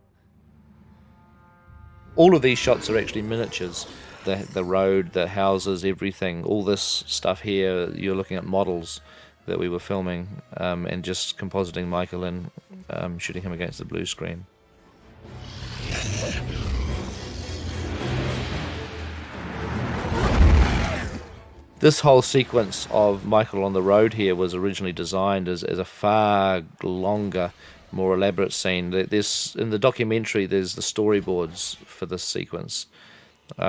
All of these shots are actually miniatures. The road, the houses, everything, all this stuff here, you're looking at models that we were filming and just compositing Michael and shooting him against the blue screen. This whole sequence of Michael on the road here was originally designed as a far longer, more elaborate scene. There's, in the documentary, there's the storyboards for this sequence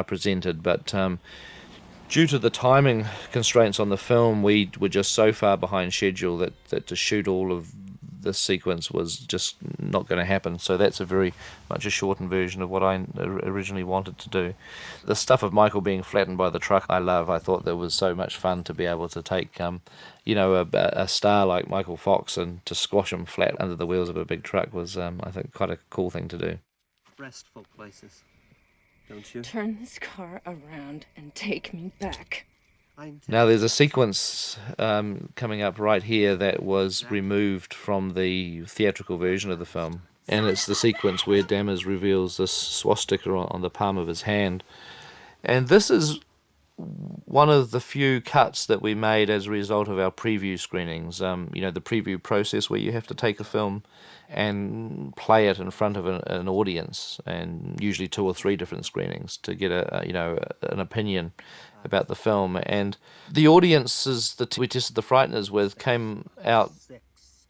presented, but due to the timing constraints on the film, we were just so far behind schedule that to shoot all of this sequence was just not going to happen. So that's a very much a shortened version of what I originally wanted to do. The stuff of Michael being flattened by the truck I love. I thought that was so much fun to be able to take a star like Michael Fox and to squash him flat under the wheels of a big truck was I think quite a cool thing to do. Restful places, don't you? Turn this car around and take me back. Now there's a sequence coming up right here that was removed from the theatrical version of the film, and it's the sequence where Dammers reveals this swastika on the palm of his hand. And this is one of the few cuts that we made as a result of our preview screenings. The preview process where you have to take a film and play it in front of an audience, and usually 2 or 3 different screenings to get an opinion about the film. And the audiences that we tested the Frighteners with came out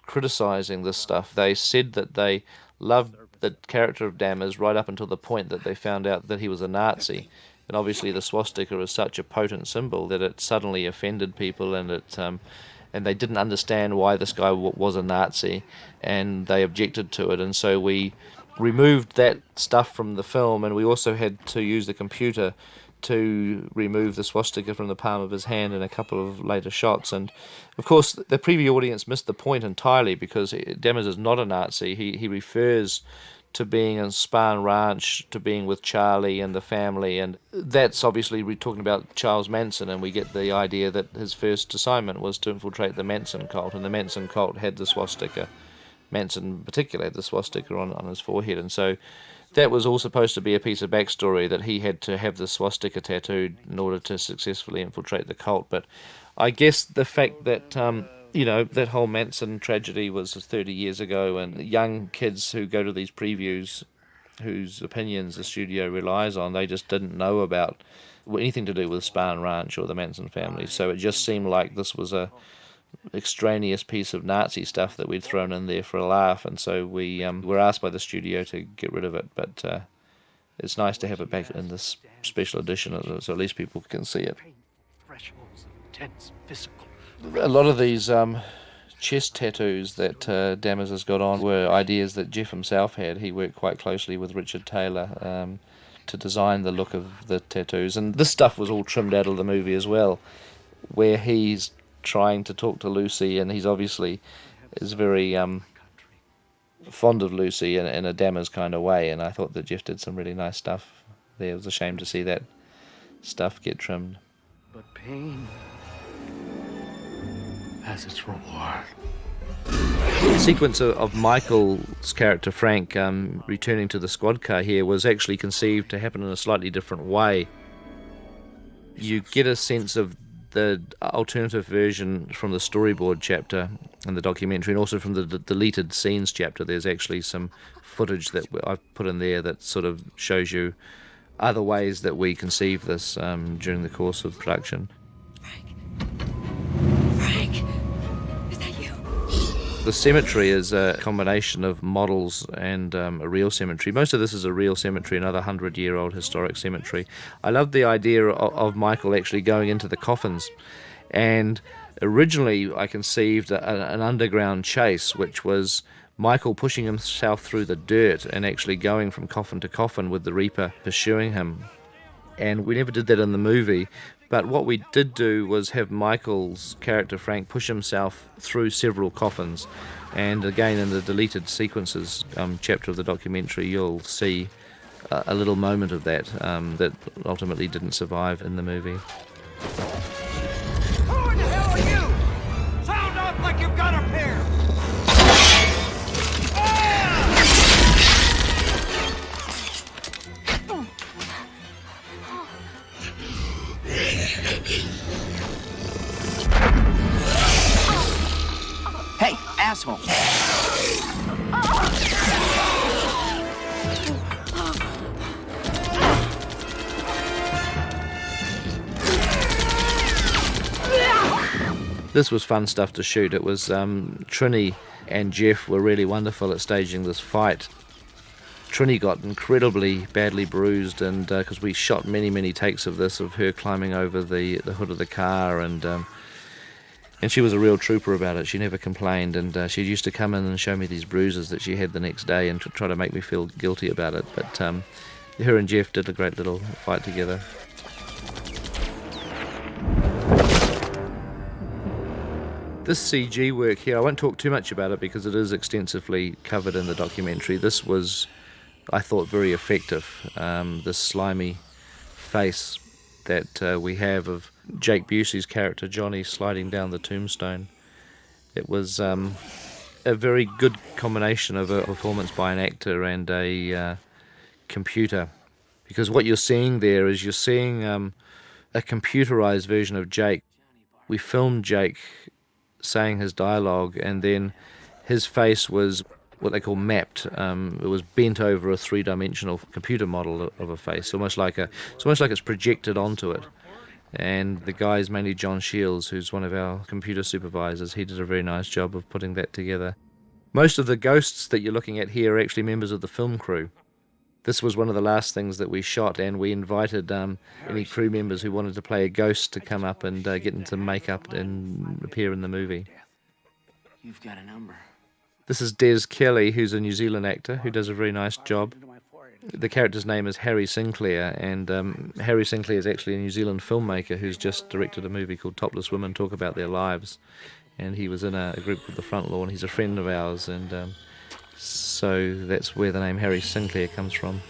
criticising this stuff. They said that they loved the character of Dammers right up until the point that they found out that he was a Nazi. And obviously the swastika is such a potent symbol that it suddenly offended people, and they didn't understand why this guy was a Nazi, and they objected to it. And so we removed that stuff from the film, and we also had to use the computer to remove the swastika from the palm of his hand in a couple of later shots. And of course the preview audience missed the point entirely, because Dammers is not a Nazi. He refers to being in Spahn Ranch, to being with Charlie and the family, and that's obviously we're talking about Charles Manson, and we get the idea that his first assignment was to infiltrate the Manson cult, and the Manson cult had the swastika. Manson in particular had the swastika on his forehead, and so that was all supposed to be a piece of backstory, that he had to have the swastika tattooed in order to successfully infiltrate the cult. But I guess the fact that that whole Manson tragedy was 30 years ago, and young kids who go to these previews, whose opinions the studio relies on, they just didn't know about anything to do with Spahn Ranch or the Manson family. So it just seemed like this was a extraneous piece of Nazi stuff that we'd thrown in there for a laugh, and so we were asked by the studio to get rid of it. But it's nice to have it back in this special edition, so at least people can see it. A lot of these chest tattoos that Dammers has got on were ideas that Jeff himself had. He worked quite closely with Richard Taylor to design the look of the tattoos, and this stuff was all trimmed out of the movie as well, where he's trying to talk to Lucy, and he's obviously is very fond of Lucy in a Dammers kind of way, and I thought that Jeff did some really nice stuff there. It was a shame to see that stuff get trimmed. But pain has its reward. The sequence of Michael's character Frank returning to the squad car here was actually conceived to happen in a slightly different way. You get a sense of the alternative version from the storyboard chapter in the documentary, and also from the deleted scenes chapter. There's actually some footage that I've put in there that sort of shows you other ways that we conceived this during the course of production. Frank, is that you? The cemetery is a combination of models and a real cemetery. Most of this is a real cemetery, another 100-year-old historic cemetery. I love the idea of Michael actually going into the coffins, and originally I conceived an underground chase, which was Michael pushing himself through the dirt and actually going from coffin to coffin with the Reaper pursuing him. And we never did that in the movie, But what we did do was have Michael's character Frank push himself through several coffins, and again in the deleted sequences chapter of the documentary you'll see a little moment of that that ultimately didn't survive in the movie. Who in the hell are you? Sound off like you've got a pair! Hey, asshole! This was fun stuff to shoot. It was Trini and Jeff were really wonderful at staging this fight. Trini got incredibly badly bruised, and because we shot many takes of this, of her climbing over the hood of the car, and she was a real trooper about it. She never complained, and she used to come in and show me these bruises that she had the next day and try to make me feel guilty about it. But her and Jeff did a great little fight together. This CG work here, I won't talk too much about it because it is extensively covered in the documentary. This was, I thought, very effective. This slimy face that we have of Jake Busey's character Johnny sliding down the tombstone. It was a very good combination of a performance by an actor and a computer, because what you're seeing there is you're seeing a computerized version of Jake. We filmed Jake saying his dialogue, and then his face was what they call mapped. It was bent over a three-dimensional computer model of a face, almost like it's projected onto it. And the guy is mainly John Shields, who's one of our computer supervisors. He did a very nice job of putting that together. Most of the ghosts that you're looking at here are actually members of the film crew. This was one of the last things that we shot, and we invited any crew members who wanted to play a ghost to come up and get into makeup and appear in the movie. You've got a number. This is Des Kelly, who's a New Zealand actor who does a very nice job. The character's name is Harry Sinclair, and Harry Sinclair is actually a New Zealand filmmaker who's just directed a movie called Topless Women Talk About Their Lives, and he was in a group called The Front Lawn. He's a friend of ours, and so that's where the name Harry Sinclair comes from.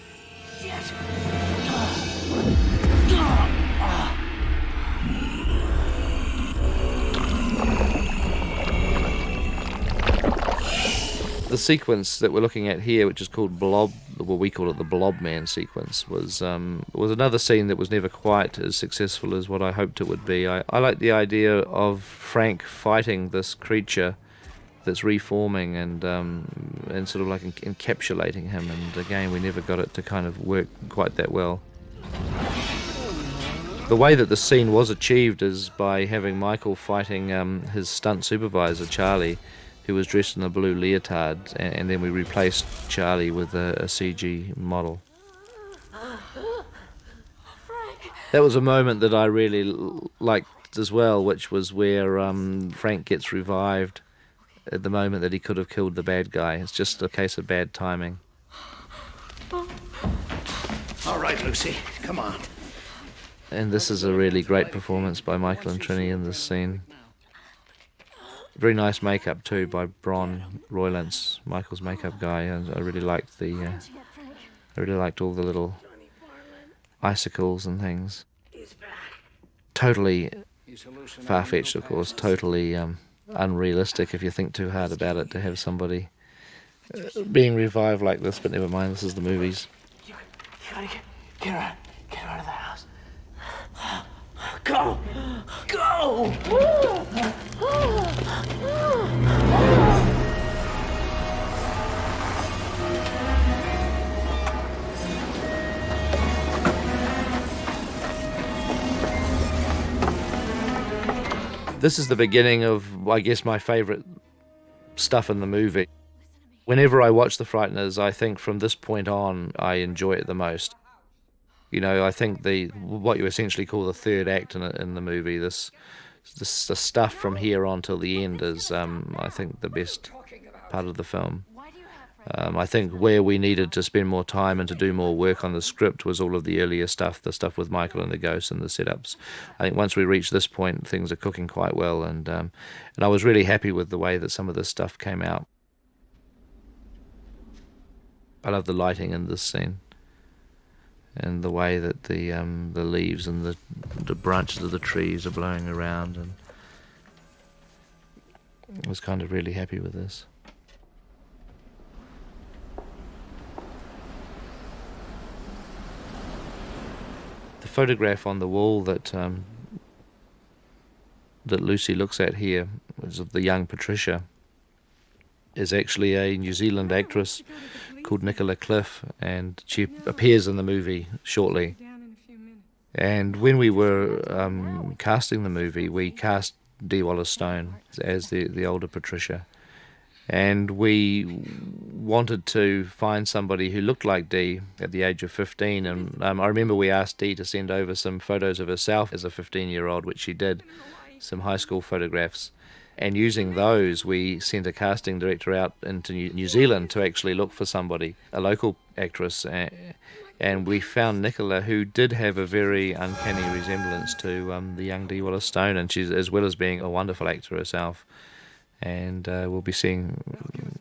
The sequence that we're looking at here, which is called Blob, well, we call it the Blob Man sequence, was another scene that was never quite as successful as what I hoped it would be. I like the idea of Frank fighting this creature that's reforming and sort of like encapsulating him, and again we never got it to kind of work quite that well. The way that the scene was achieved is by having Michael fighting his stunt supervisor Charlie, who was dressed in a blue leotard, and then we replaced Charlie with a CG model. That was a moment that I really liked as well, which was where Frank gets revived at the moment that he could have killed the bad guy. It's just a case of bad timing. All right, Lucy, come on. And this is a really great performance by Michael and Trini in this scene. Very nice makeup too by Bron Roylance, Michael's makeup guy. And I really liked all the little icicles and things. Totally far-fetched, of course. Totally unrealistic if you think too hard about it, to have somebody being revived like this. But never mind, this is the movies. You gotta get her out of the house. Go! Go! This is the beginning of, I guess, my favourite stuff in the movie. Whenever I watch The Frighteners, I think from this point on, I enjoy it the most. You know, I think what you essentially call the third act in the movie, the stuff from here on till the end is, I think, the best part of the film. I think where we needed to spend more time and to do more work on the script was all of the earlier stuff, the stuff with Michael and the ghosts and the setups. I think once we reached this point, things are cooking quite well, and I was really happy with the way that some of this stuff came out. I love the lighting in this scene, and the way that the leaves and the branches of the trees are blowing around, and I was kind of really happy with this. The photograph on the wall that Lucy looks at here, is of the young Patricia, is actually a New Zealand actress called Nicola Cliff, and she appears in the movie shortly. And when we were casting the movie, we cast Dee Wallace-Stone as the older Patricia, and we wanted to find somebody who looked like Dee at the age of 15, and I remember we asked Dee to send over some photos of herself as a 15-year-old, which she did, some high school photographs. And using those, we sent a casting director out into New Zealand to actually look for somebody, a local actress, and we found Nicola, who did have a very uncanny resemblance to the young Dee Wallace-Stone, and she's, as well as being a wonderful actor herself, and we'll be seeing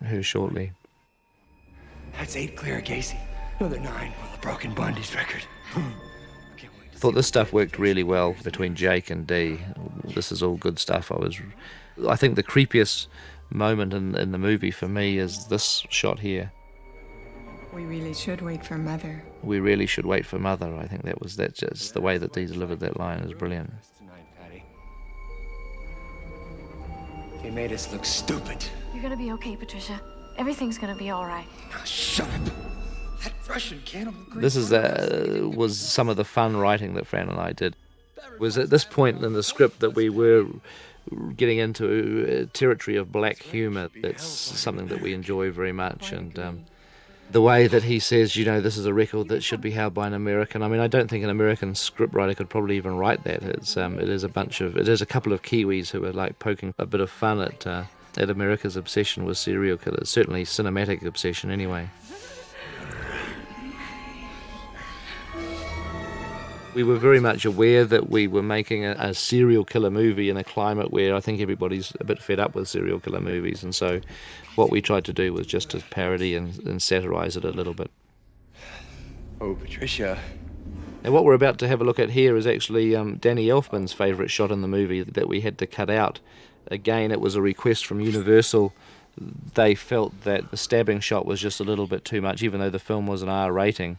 her shortly. That's 8 clear, Casey. Another 9 with a broken Bundy's record. I thought this stuff worked really well between Jake and Dee. This is all good stuff. I think the creepiest moment in the movie for me is this shot here. We really should wait for Mother. We really should wait for Mother. I think that's just the way that Dee delivered that line is brilliant. They made us look stupid. You're gonna be okay, Patricia. Everything's gonna be all right. Oh, shut up. That Russian cannibal. This was some of the fun writing that Fran and I did. It was at this point in the script that we were getting into a territory of black humour. That's something that we enjoy very much, and the way that he says, you know, this is a record that should be held by an American. I mean, I don't think an American scriptwriter could probably even write that. It is a couple of Kiwis who are like poking a bit of fun at America's obsession with serial killers, certainly cinematic obsession anyway. We were very much aware that we were making a serial killer movie in a climate where I think everybody's a bit fed up with serial killer movies, and so what we tried to do was just to parody and satirize it a little bit. Oh, Patricia. And what we're about to have a look at here is actually Danny Elfman's favourite shot in the movie that we had to cut out. Again, it was a request from Universal. They felt that the stabbing shot was just a little bit too much, even though the film was an R rating.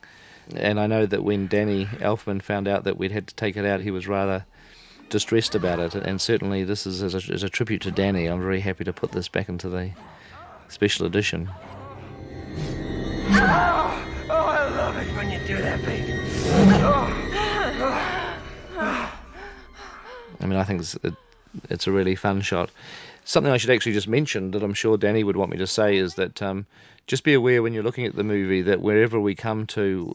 And I know that when Danny Elfman found out that we'd had to take it out, he was rather distressed about it. And certainly this is as a tribute to Danny. I'm very happy to put this back into the special edition. Oh, I love it when you do that, baby. I mean, I think it's a really fun shot. Something I should actually just mention that I'm sure Danny would want me to say is that just be aware when you're looking at the movie that wherever we come to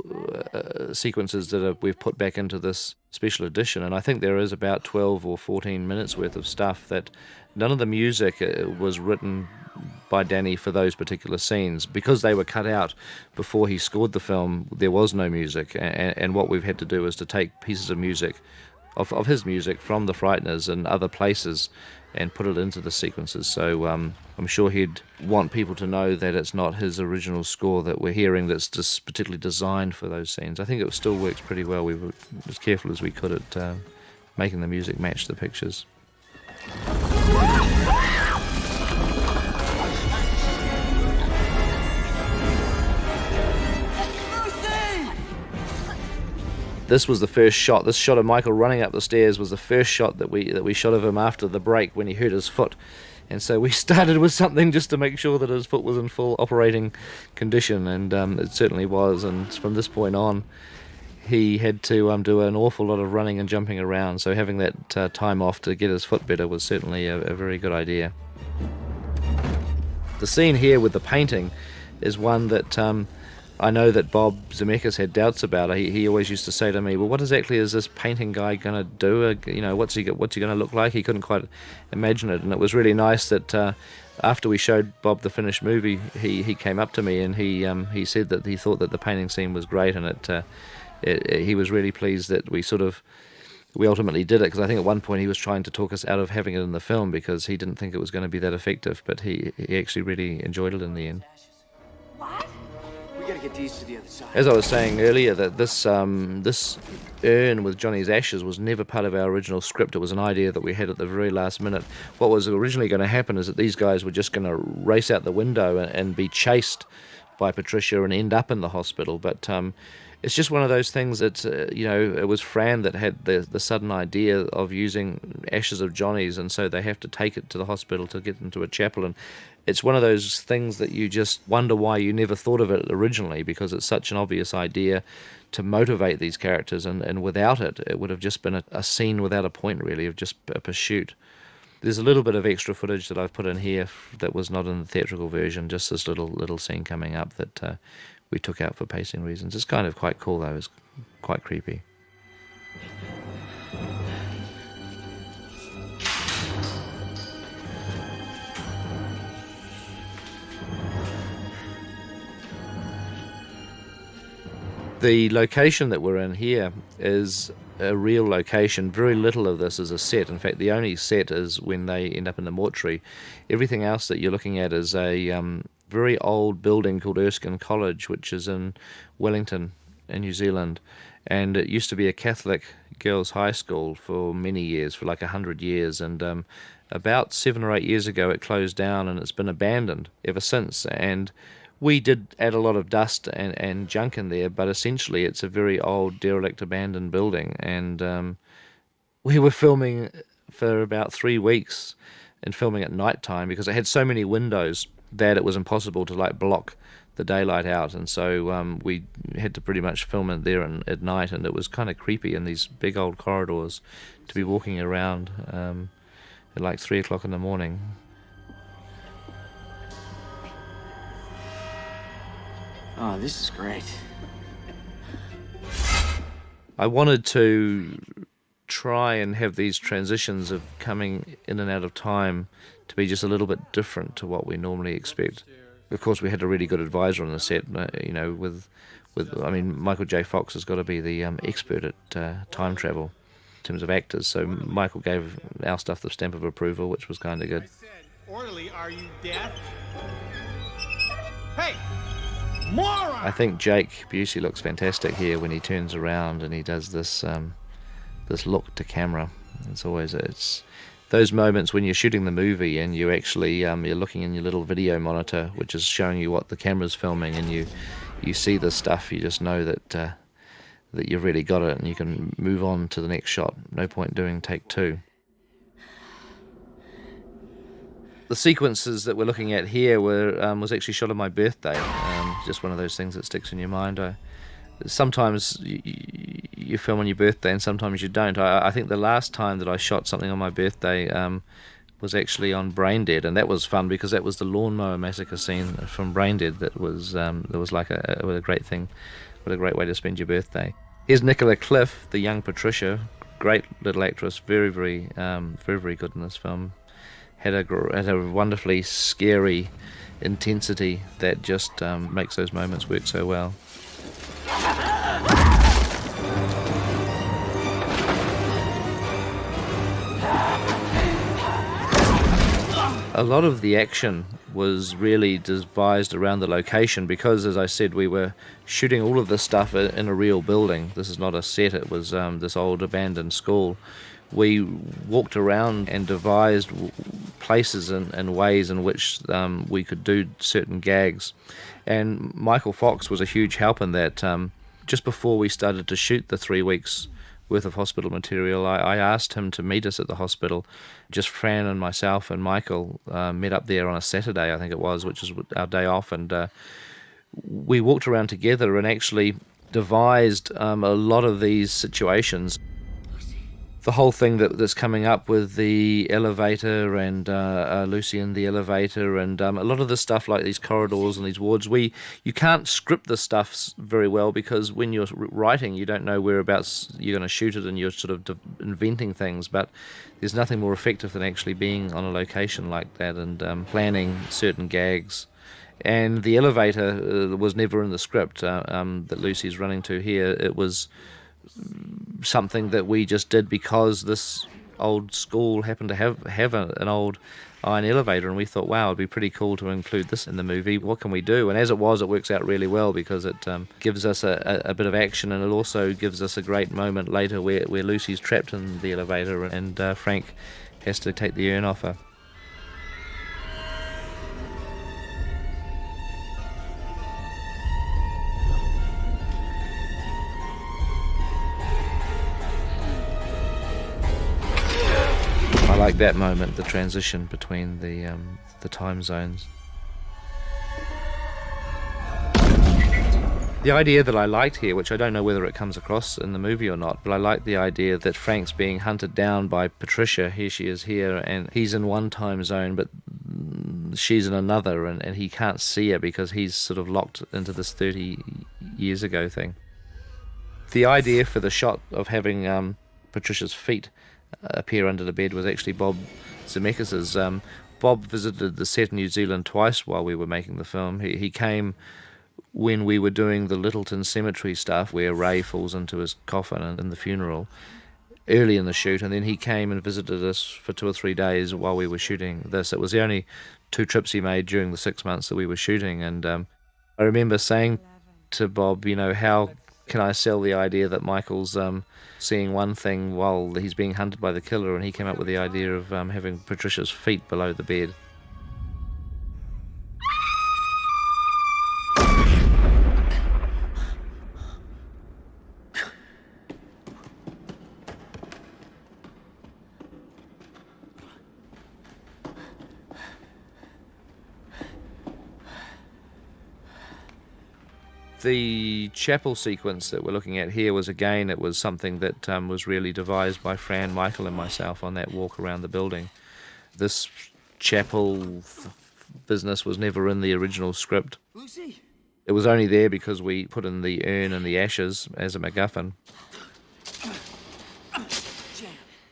sequences that we've put back into this special edition, and I think there is about 12 or 14 minutes worth of stuff, that none of the music was written by Danny for those particular scenes. Because they were cut out before he scored the film, there was no music, and what we've had to do is to take pieces of music, of his music from the Frighteners and other places, and put it into the sequences. So I'm sure he'd want people to know that it's not his original score that we're hearing that's just particularly designed for those scenes. I think it still works pretty well. We were as careful as we could at making the music match the pictures. This was the first shot. This shot of Michael running up the stairs was the first shot that we shot of him after the break when he hurt his foot. And so we started with something just to make sure that his foot was in full operating condition, and it certainly was. And from this point on, he had to do an awful lot of running and jumping around. So having that time off to get his foot better was certainly a very good idea. The scene here with the painting is one that I know that Bob Zemeckis had doubts about. He always used to say to me, well, what exactly is this painting guy going to do? You know, what's he going to look like? He couldn't quite imagine it. And it was really nice that After we showed Bob the finished movie, he came up to me and he said that he thought that the painting scene was great, and he was really pleased that we ultimately did it, because I think at one point he was trying to talk us out of having it in the film because he didn't think it was going to be that effective, but he actually really enjoyed it in the end. We gotta get these to the other side. As I was saying earlier, that this urn with Johnny's ashes was never part of our original script. It was an idea that we had at the very last minute. What was originally going to happen is that these guys were just going to race out the window and be chased by Patricia and end up in the hospital, but it's just one of those things that, it was Fran that had the sudden idea of using ashes of Johnny's, and so they have to take it to the hospital to get into a chapel. And it's one of those things that you just wonder why you never thought of it originally, because it's such an obvious idea to motivate these characters, and without it, it would have just been a scene without a point, really, of just a pursuit. There's a little bit of extra footage that I've put in here that was not in the theatrical version, just this little scene coming up that we took out for pacing reasons. It's kind of quite cool, though. It's quite creepy. The location that we're in here is a real location. Very little of this is a set. In fact, the only set is when they end up in the mortuary. Everything else that you're looking at is a very old building called Erskine College, which is in Wellington in New Zealand, and it used to be a Catholic girls' high school for many years, for like 100 years, and about 7 or 8 years ago it closed down, and it's been abandoned ever since. And we did add a lot of dust and junk in there, but essentially it's a very old, derelict, abandoned building. And we were filming for about 3 weeks, and filming at night time, because it had so many windows that it was impossible to block the daylight out. And so we had to pretty much film it there at night, and it was kind of creepy in these big old corridors to be walking around at like 3 o'clock in the morning. Oh, this is great. I wanted to try and have these transitions of coming in and out of time to be just a little bit different to what we normally expect. Of course, we had a really good advisor on the set, Michael J. Fox has got to be the expert at time travel in terms of actors, so Michael gave our stuff the stamp of approval, which was kind of good. Orderly, are you deaf? Hey! Moron! I think Jake Busey looks fantastic here when he turns around and he does this look to camera. It's those moments when you're shooting the movie and you actually you're looking in your little video monitor, which is showing you what the camera's filming, and you see this stuff. You just know that you've really got it, and you can move on to the next shot. No point doing take 2. The sequences that we're looking at here was actually shot on my birthday. Just one of those things that sticks in your mind. Sometimes you film on your birthday and sometimes you don't. I think the last time that I shot something on my birthday was actually on Braindead, and that was fun because that was the lawnmower massacre scene from Braindead. That was like a great thing. What a great way to spend your birthday. Here's Nicola Cliff, the young Patricia, great little actress, very, very, very, very good in this film. Had a wonderfully scary intensity that just makes those moments work so well. A lot of the action was really devised around the location because, as I said, we were shooting all of this stuff in a real building. This is not a set, it was this old abandoned school. We walked around and devised places and ways in which we could do certain gags. And Michael Fox was a huge help in that. Just before we started to shoot the 3 weeks worth of hospital material, I asked him to meet us at the hospital. Just Fran and myself and Michael met up there on a Saturday, I think it was, which is our day off, and we walked around together and actually devised a lot of these situations. the whole thing that's coming up with the elevator and Lucy in the elevator and a lot of the stuff like these corridors and these wards, you can't script the stuff very well because when you're writing you don't know whereabouts you're going to shoot it and you're sort of inventing things, but there's nothing more effective than actually being on a location like that and planning certain gags. And the elevator was never in the script that Lucy's running to here. It was something that we just did because this old school happened to have an old iron elevator, and we thought, wow, it'd be pretty cool to include this in the movie. What can we do? And as it was, it works out really well because it gives us a bit of action, and it also gives us a great moment later where Lucy's trapped in the elevator and Frank has to take the urn off her. I like that moment, the transition between the time zones. The idea that I liked here, which I don't know whether it comes across in the movie or not, but I like the idea that Frank's being hunted down by Patricia. Here she is here, and he's in one time zone, but she's in another, and he can't see her because he's sort of locked into this 30 years ago thing. The idea for the shot of having Patricia's feet appear under the bed was actually Bob Zemeckis's. Bob visited the set in New Zealand twice while we were making the film. He came when we were doing the Littleton Cemetery stuff where Ray falls into his coffin in the funeral early in the shoot, and then he came and visited us for 2 or 3 days while we were shooting this. It was the only 2 trips he made during the 6 months that we were shooting, and I remember saying to Bob, you know, how can I sell the idea that Michael's seeing one thing while he's being hunted by the killer, and he came up with the idea of having Patricia's feet below the bed. The chapel sequence that we're looking at here was, again, it was something that was really devised by Fran, Michael and myself on that walk around the building. This chapel business was never in the original script. Lucy! It was only there because we put in the urn and the ashes as a MacGuffin.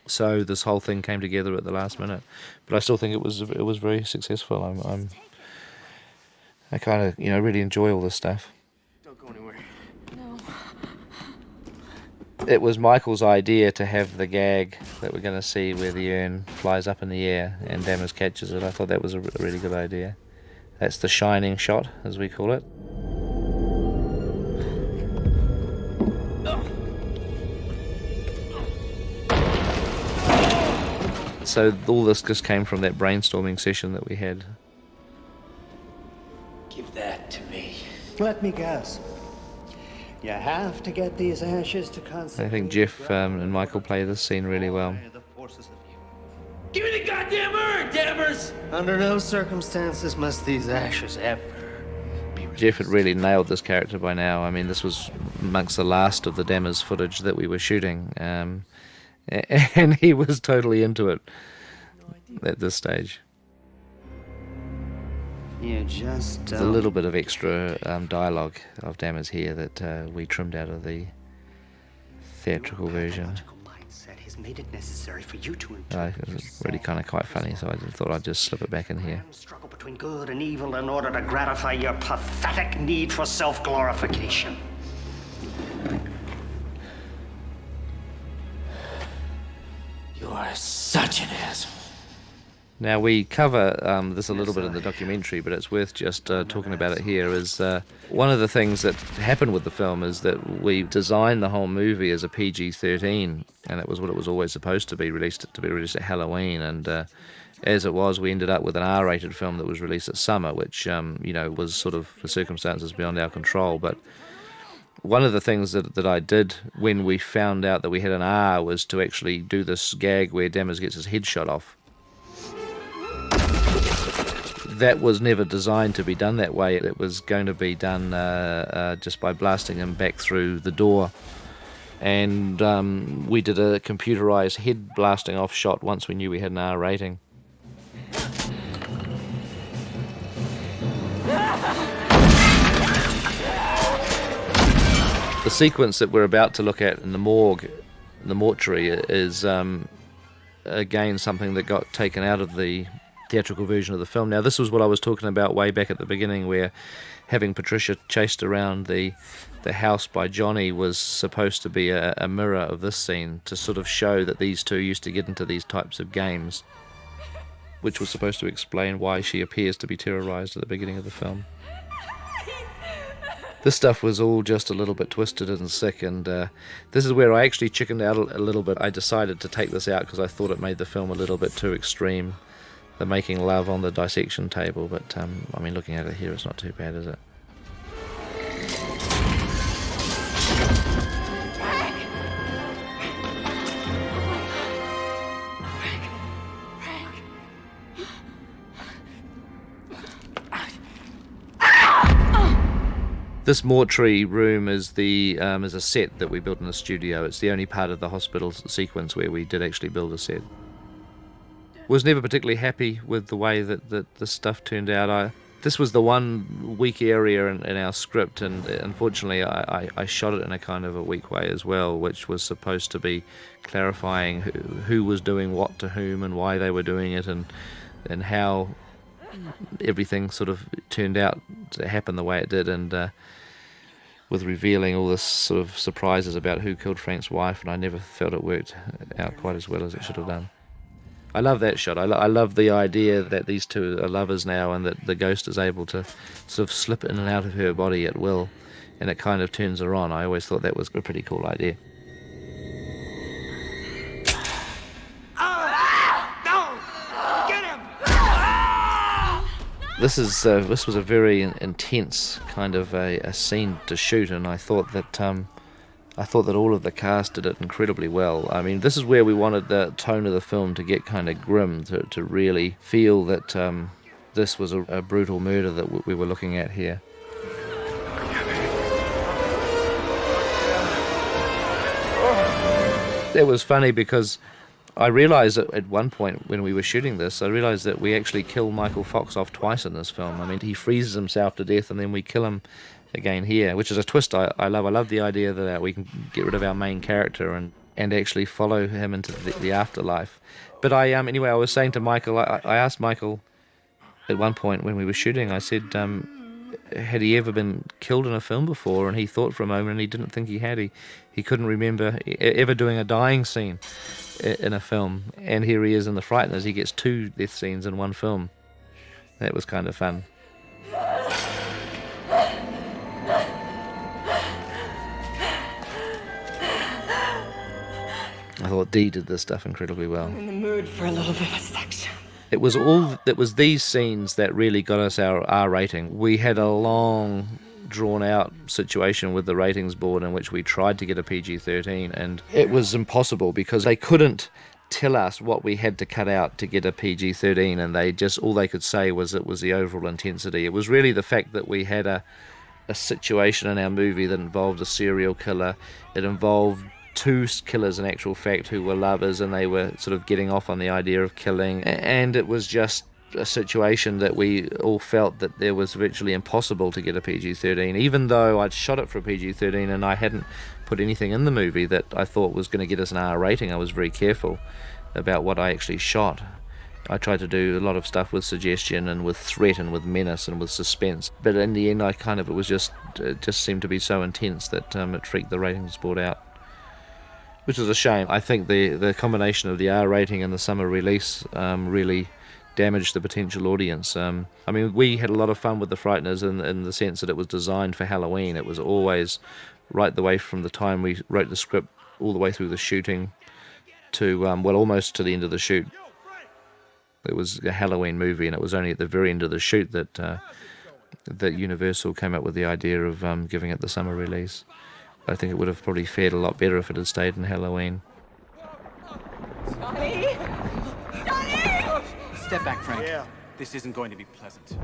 So this whole thing came together at the last minute. But I still think it was very successful. I kind of, really enjoy all this stuff. It was Michael's idea to have the gag that we're going to see where the urn flies up in the air and Dammers catches it. I thought that was a really good idea. That's the shining shot, as we call it. So all this just came from that brainstorming session that we had. Give that to me. Let me guess. You have to get these ashes to concentrate. I think Jeff and Michael play this scene really well. Give me the goddamn urn, Dammers! Under no circumstances must these ashes ever be released. Jeff had really nailed this character by now. I mean, this was amongst the last of the Dammers footage that we were shooting. And he was totally into it at this stage. You just There's a little bit of extra dialogue of Dammers here that we trimmed out of the theatrical version. Has made it necessary for you to It was really kind of quite funny, so I thought I'd just slip it back in here. struggle between good and evil in order to gratify your pathetic need for self-glorification. You are such an asshole. Now, we cover this a little bit in the documentary, but it's worth just talking about it here. Is one of the things that happened with the film is that we designed the whole movie as a PG-13, and that was what it was always supposed to be released at Halloween. And as it was, we ended up with an R-rated film that was released at summer, which was sort of for circumstances beyond our control. But one of the things that I did when we found out that we had an R was to actually do this gag where Dammers gets his head shot off. That was never designed to be done that way. It was going to be done just by blasting him back through the door and we did a computerized head blasting off shot once we knew we had an R rating. The sequence that we're about to look at in the morgue, the mortuary, is again something that got taken out of the theatrical version of the film. Now, this was what I was talking about way back at the beginning, where having Patricia chased around the house by Johnny was supposed to be a mirror of this scene, to sort of show that these two used to get into these types of games, which was supposed to explain why she appears to be terrorized at the beginning of the film. This stuff was all just a little bit twisted and sick, and this is where I actually chickened out a little bit. I decided to take this out because I thought it made the film a little bit too extreme, the making love on the dissection table, but I mean, looking at it here, it's not too bad, is it? This mortuary room is a set that we built in the studio. It's the only part of the hospital sequence where we did actually build a set. Was never particularly happy with the way that the stuff turned out. This was the one weak area in our script, and unfortunately I shot it in a kind of a weak way as well, which was supposed to be clarifying who was doing what to whom and why they were doing it, and how everything sort of turned out to happen the way it did, and with revealing all this sort of surprises about who killed Frank's wife, and I never felt it worked out quite as well as it should have done. I love that shot. I love the idea that these two are lovers now, and that the ghost is able to sort of slip in and out of her body at will, and it kind of turns her on. I always thought that was a pretty cool idea. This was a very intense kind of a scene to shoot, and I thought that all of the cast did it incredibly well. I mean, this is where we wanted the tone of the film to get kind of grim, to really feel that this was a brutal murder that we were looking at here. It was funny because I realised that at one point when we were shooting this, I realised that we actually kill Michael Fox off twice in this film. I mean, he freezes himself to death and then we kill him again here, which is a twist I love. I love the idea that we can get rid of our main character and actually follow him into the afterlife. But anyway, I was saying to Michael, I asked Michael at one point when we were shooting, I said, had he ever been killed in a film before? And he thought for a moment and he didn't think he had. He couldn't remember ever doing a dying scene in a film, and here he is in The Frighteners. He gets 2 death scenes in one film. That was kind of fun. I thought Dee did this stuff incredibly well. I'm in the mood for a little vivisection. It was these scenes that really got us our R rating. We had a long, drawn-out situation with the ratings board in which we tried to get a PG-13, and it was impossible because they couldn't tell us what we had to cut out to get a PG-13, and all they could say was it was the overall intensity. It was really the fact that we had a situation in our movie that involved a serial killer. It involved 2 killers in actual fact who were lovers, and they were sort of getting off on the idea of killing, and it was just a situation that we all felt that there was virtually impossible to get a PG-13, even though I'd shot it for a PG-13 and I hadn't put anything in the movie that I thought was going to get us an R rating. I was very careful about what I actually shot. I tried to do a lot of stuff with suggestion and with threat and with menace and with suspense, but in the end it just seemed to be so intense that it freaked the ratings board out, which is a shame. I think the combination of the R rating and the summer release really damaged the potential audience. I mean, we had a lot of fun with The Frighteners in the sense that it was designed for Halloween. It was always right the way from the time we wrote the script all the way through the shooting to, almost to the end of the shoot. It was a Halloween movie, and it was only at the very end of the shoot that Universal came up with the idea of giving it the summer release. I think it would have probably fared a lot better if it had stayed in Halloween. Johnny! Johnny! Step back, Frank. Yeah. This isn't going to be pleasant.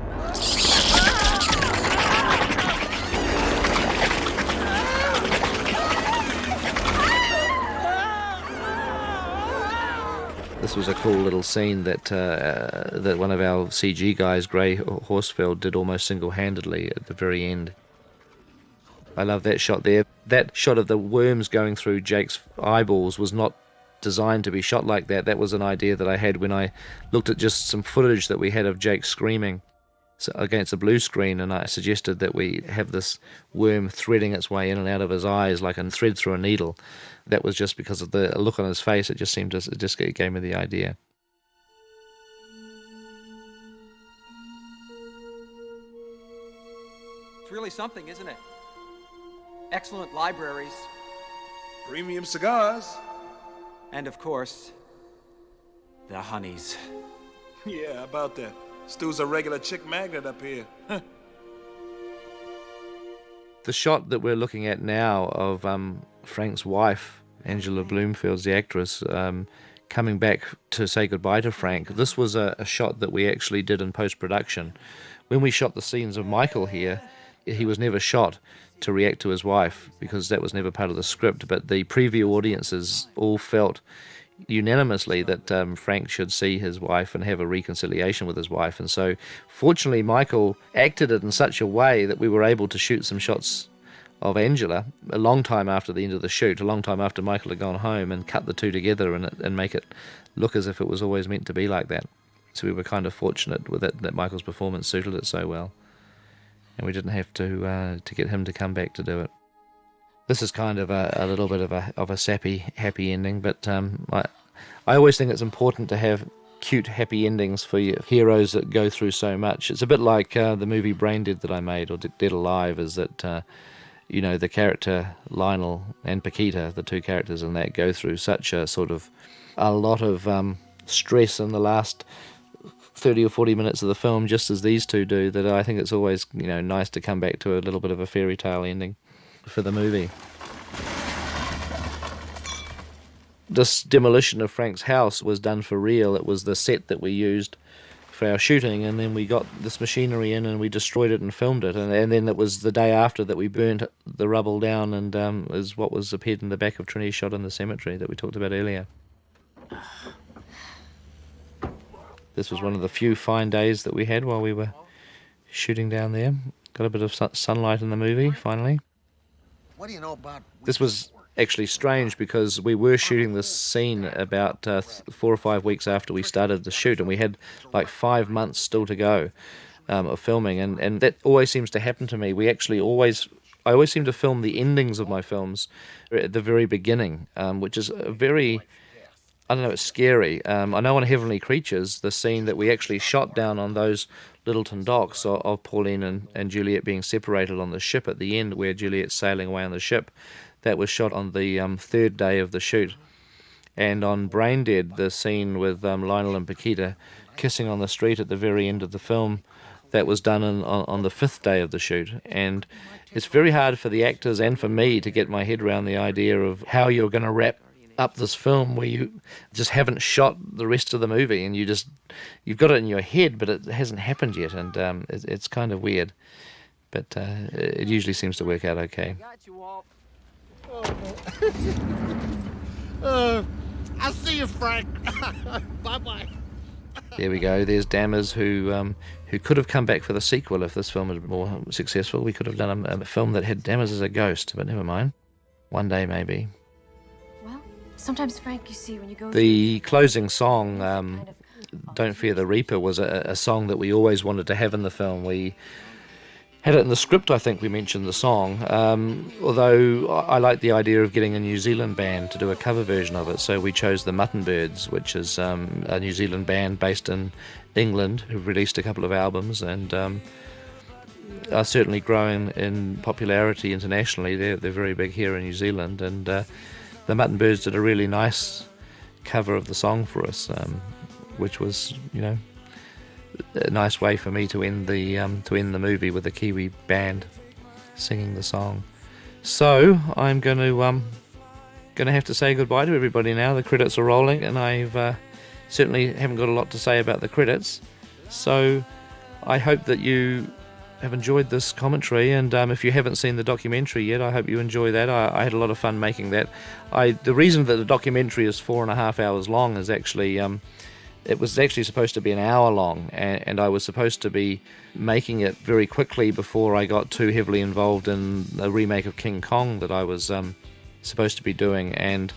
This was a cool little scene that that one of our CG guys, Gray Horsfeld, did almost single-handedly at the very end. I love that shot there. That shot of the worms going through Jake's eyeballs was not designed to be shot like that. That was an idea that I had when I looked at just some footage that we had of Jake screaming against a blue screen, and I suggested that we have this worm threading its way in and out of his eyes like a thread through a needle. That was just because of the look on his face. It just gave me the idea. It's really something, isn't it? Excellent libraries. Premium cigars. And of course, the honeys. Yeah, about that. Stu's a regular chick magnet up here. Huh. The shot that we're looking at now of Frank's wife, Angela Bloomfield's the actress, coming back to say goodbye to Frank, this was a shot that we actually did in post-production. When we shot the scenes of Michael here, he was never shot to react to his wife because that was never part of the script, but the preview audiences all felt unanimously that Frank should see his wife and have a reconciliation with his wife. And so fortunately Michael acted it in such a way that we were able to shoot some shots of Angela a long time after the end of the shoot, a long time after Michael had gone home, and cut the two together and make it look as if it was always meant to be like that. So we were kind of fortunate with it that Michael's performance suited it so well, and we didn't have to get him to come back to do it. This is kind of a little bit of a sappy, happy ending, but I always think it's important to have cute, happy endings for your heroes that go through so much. It's a bit like the movie Brain Dead that I made, or Dead Alive, is that, you know, the character Lionel and Paquita, the two characters in that, go through such a lot of stress in the last 30 or 40 minutes of the film, just as these two do, that I think it's always, you know, nice to come back to a little bit of a fairy tale ending for the movie. This demolition of Frank's house was done for real. It was the set that we used for our shooting, and then we got this machinery in and we destroyed it and filmed it, and then it was the day after that we burnt the rubble down, and is what was appeared in the back of Trinity's shot in the cemetery that we talked about earlier. This was one of the few fine days that we had while we were shooting down there. Got a bit of sunlight in the movie, finally. What do you know about... This was actually strange because we were shooting this scene about 4 or 5 weeks after we started the shoot, and we had like 5 months still to go of filming, and that always seems to happen to me. I always seem to film the endings of my films at the very beginning, which is a very... I don't know, it's scary. I know on Heavenly Creatures, the scene that we actually shot down on those Littleton docks of Pauline and Juliet being separated on the ship at the end, where Juliet's sailing away on the ship, that was shot on the third day of the shoot. And on Brain Dead, the scene with Lionel and Paquita kissing on the street at the very end of the film, that was done on the 5th day of the shoot. And it's very hard for the actors and for me to get my head around the idea of how you're going to wrap up this film where you just haven't shot the rest of the movie, and you've got it in your head, but it hasn't happened yet, and it's kind of weird. But it usually seems to work out okay. I'll see you, Frank. Bye-bye. There we go. There's Dammers, who could have come back for the sequel if this film was more successful. We could have done a film that had Dammers as a ghost, but never mind. One day, maybe. Sometimes, Frank, you see, when you go... The closing song, Don't Fear the Reaper, was a song that we always wanted to have in the film. We had it in the script, I think we mentioned the song, although I like the idea of getting a New Zealand band to do a cover version of it, so we chose the Muttonbirds, which is a New Zealand band based in England, who've released a couple of albums and are certainly growing in popularity internationally. They're very big here in New Zealand, and the Muttonbirds did a really nice cover of the song for us, which was, you know, a nice way for me to end the movie with a Kiwi band singing the song. So I'm going to have to say goodbye to everybody now. The credits are rolling, and I've certainly haven't got a lot to say about the credits. So I hope that you have enjoyed this commentary, and if you haven't seen the documentary yet, I hope you enjoy that. I had a lot of fun making that. The reason that the documentary is 4.5 hours long is actually it was actually supposed to be an hour long, and I was supposed to be making it very quickly before I got too heavily involved in the remake of King Kong that I was supposed to be doing. And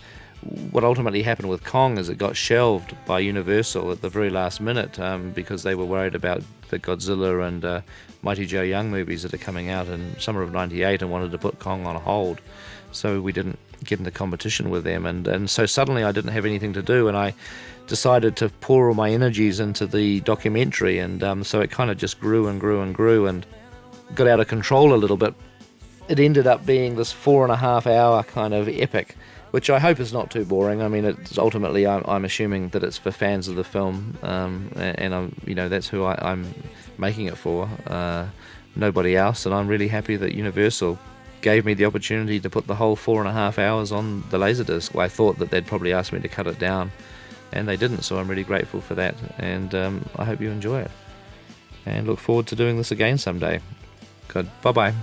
what ultimately happened with Kong is it got shelved by Universal at the very last minute because they were worried about the Godzilla and Mighty Joe Young movies that are coming out in summer of '98 and wanted to put Kong on hold. So we didn't get into competition with them, and so suddenly I didn't have anything to do, and I decided to pour all my energies into the documentary, and so it kind of just grew and grew and grew and got out of control a little bit. It ended up being this 4.5 hour kind of epic, which I hope is not too boring. I mean, it's ultimately I'm assuming that it's for fans of the film, and I'm that's who I'm making it for, nobody else. And I'm really happy that Universal gave me the opportunity to put the whole 4.5 hours on the Laserdisc. I thought that they'd probably ask me to cut it down, and they didn't. So I'm really grateful for that, and I hope you enjoy it, and look forward to doing this again someday. Good. Bye bye.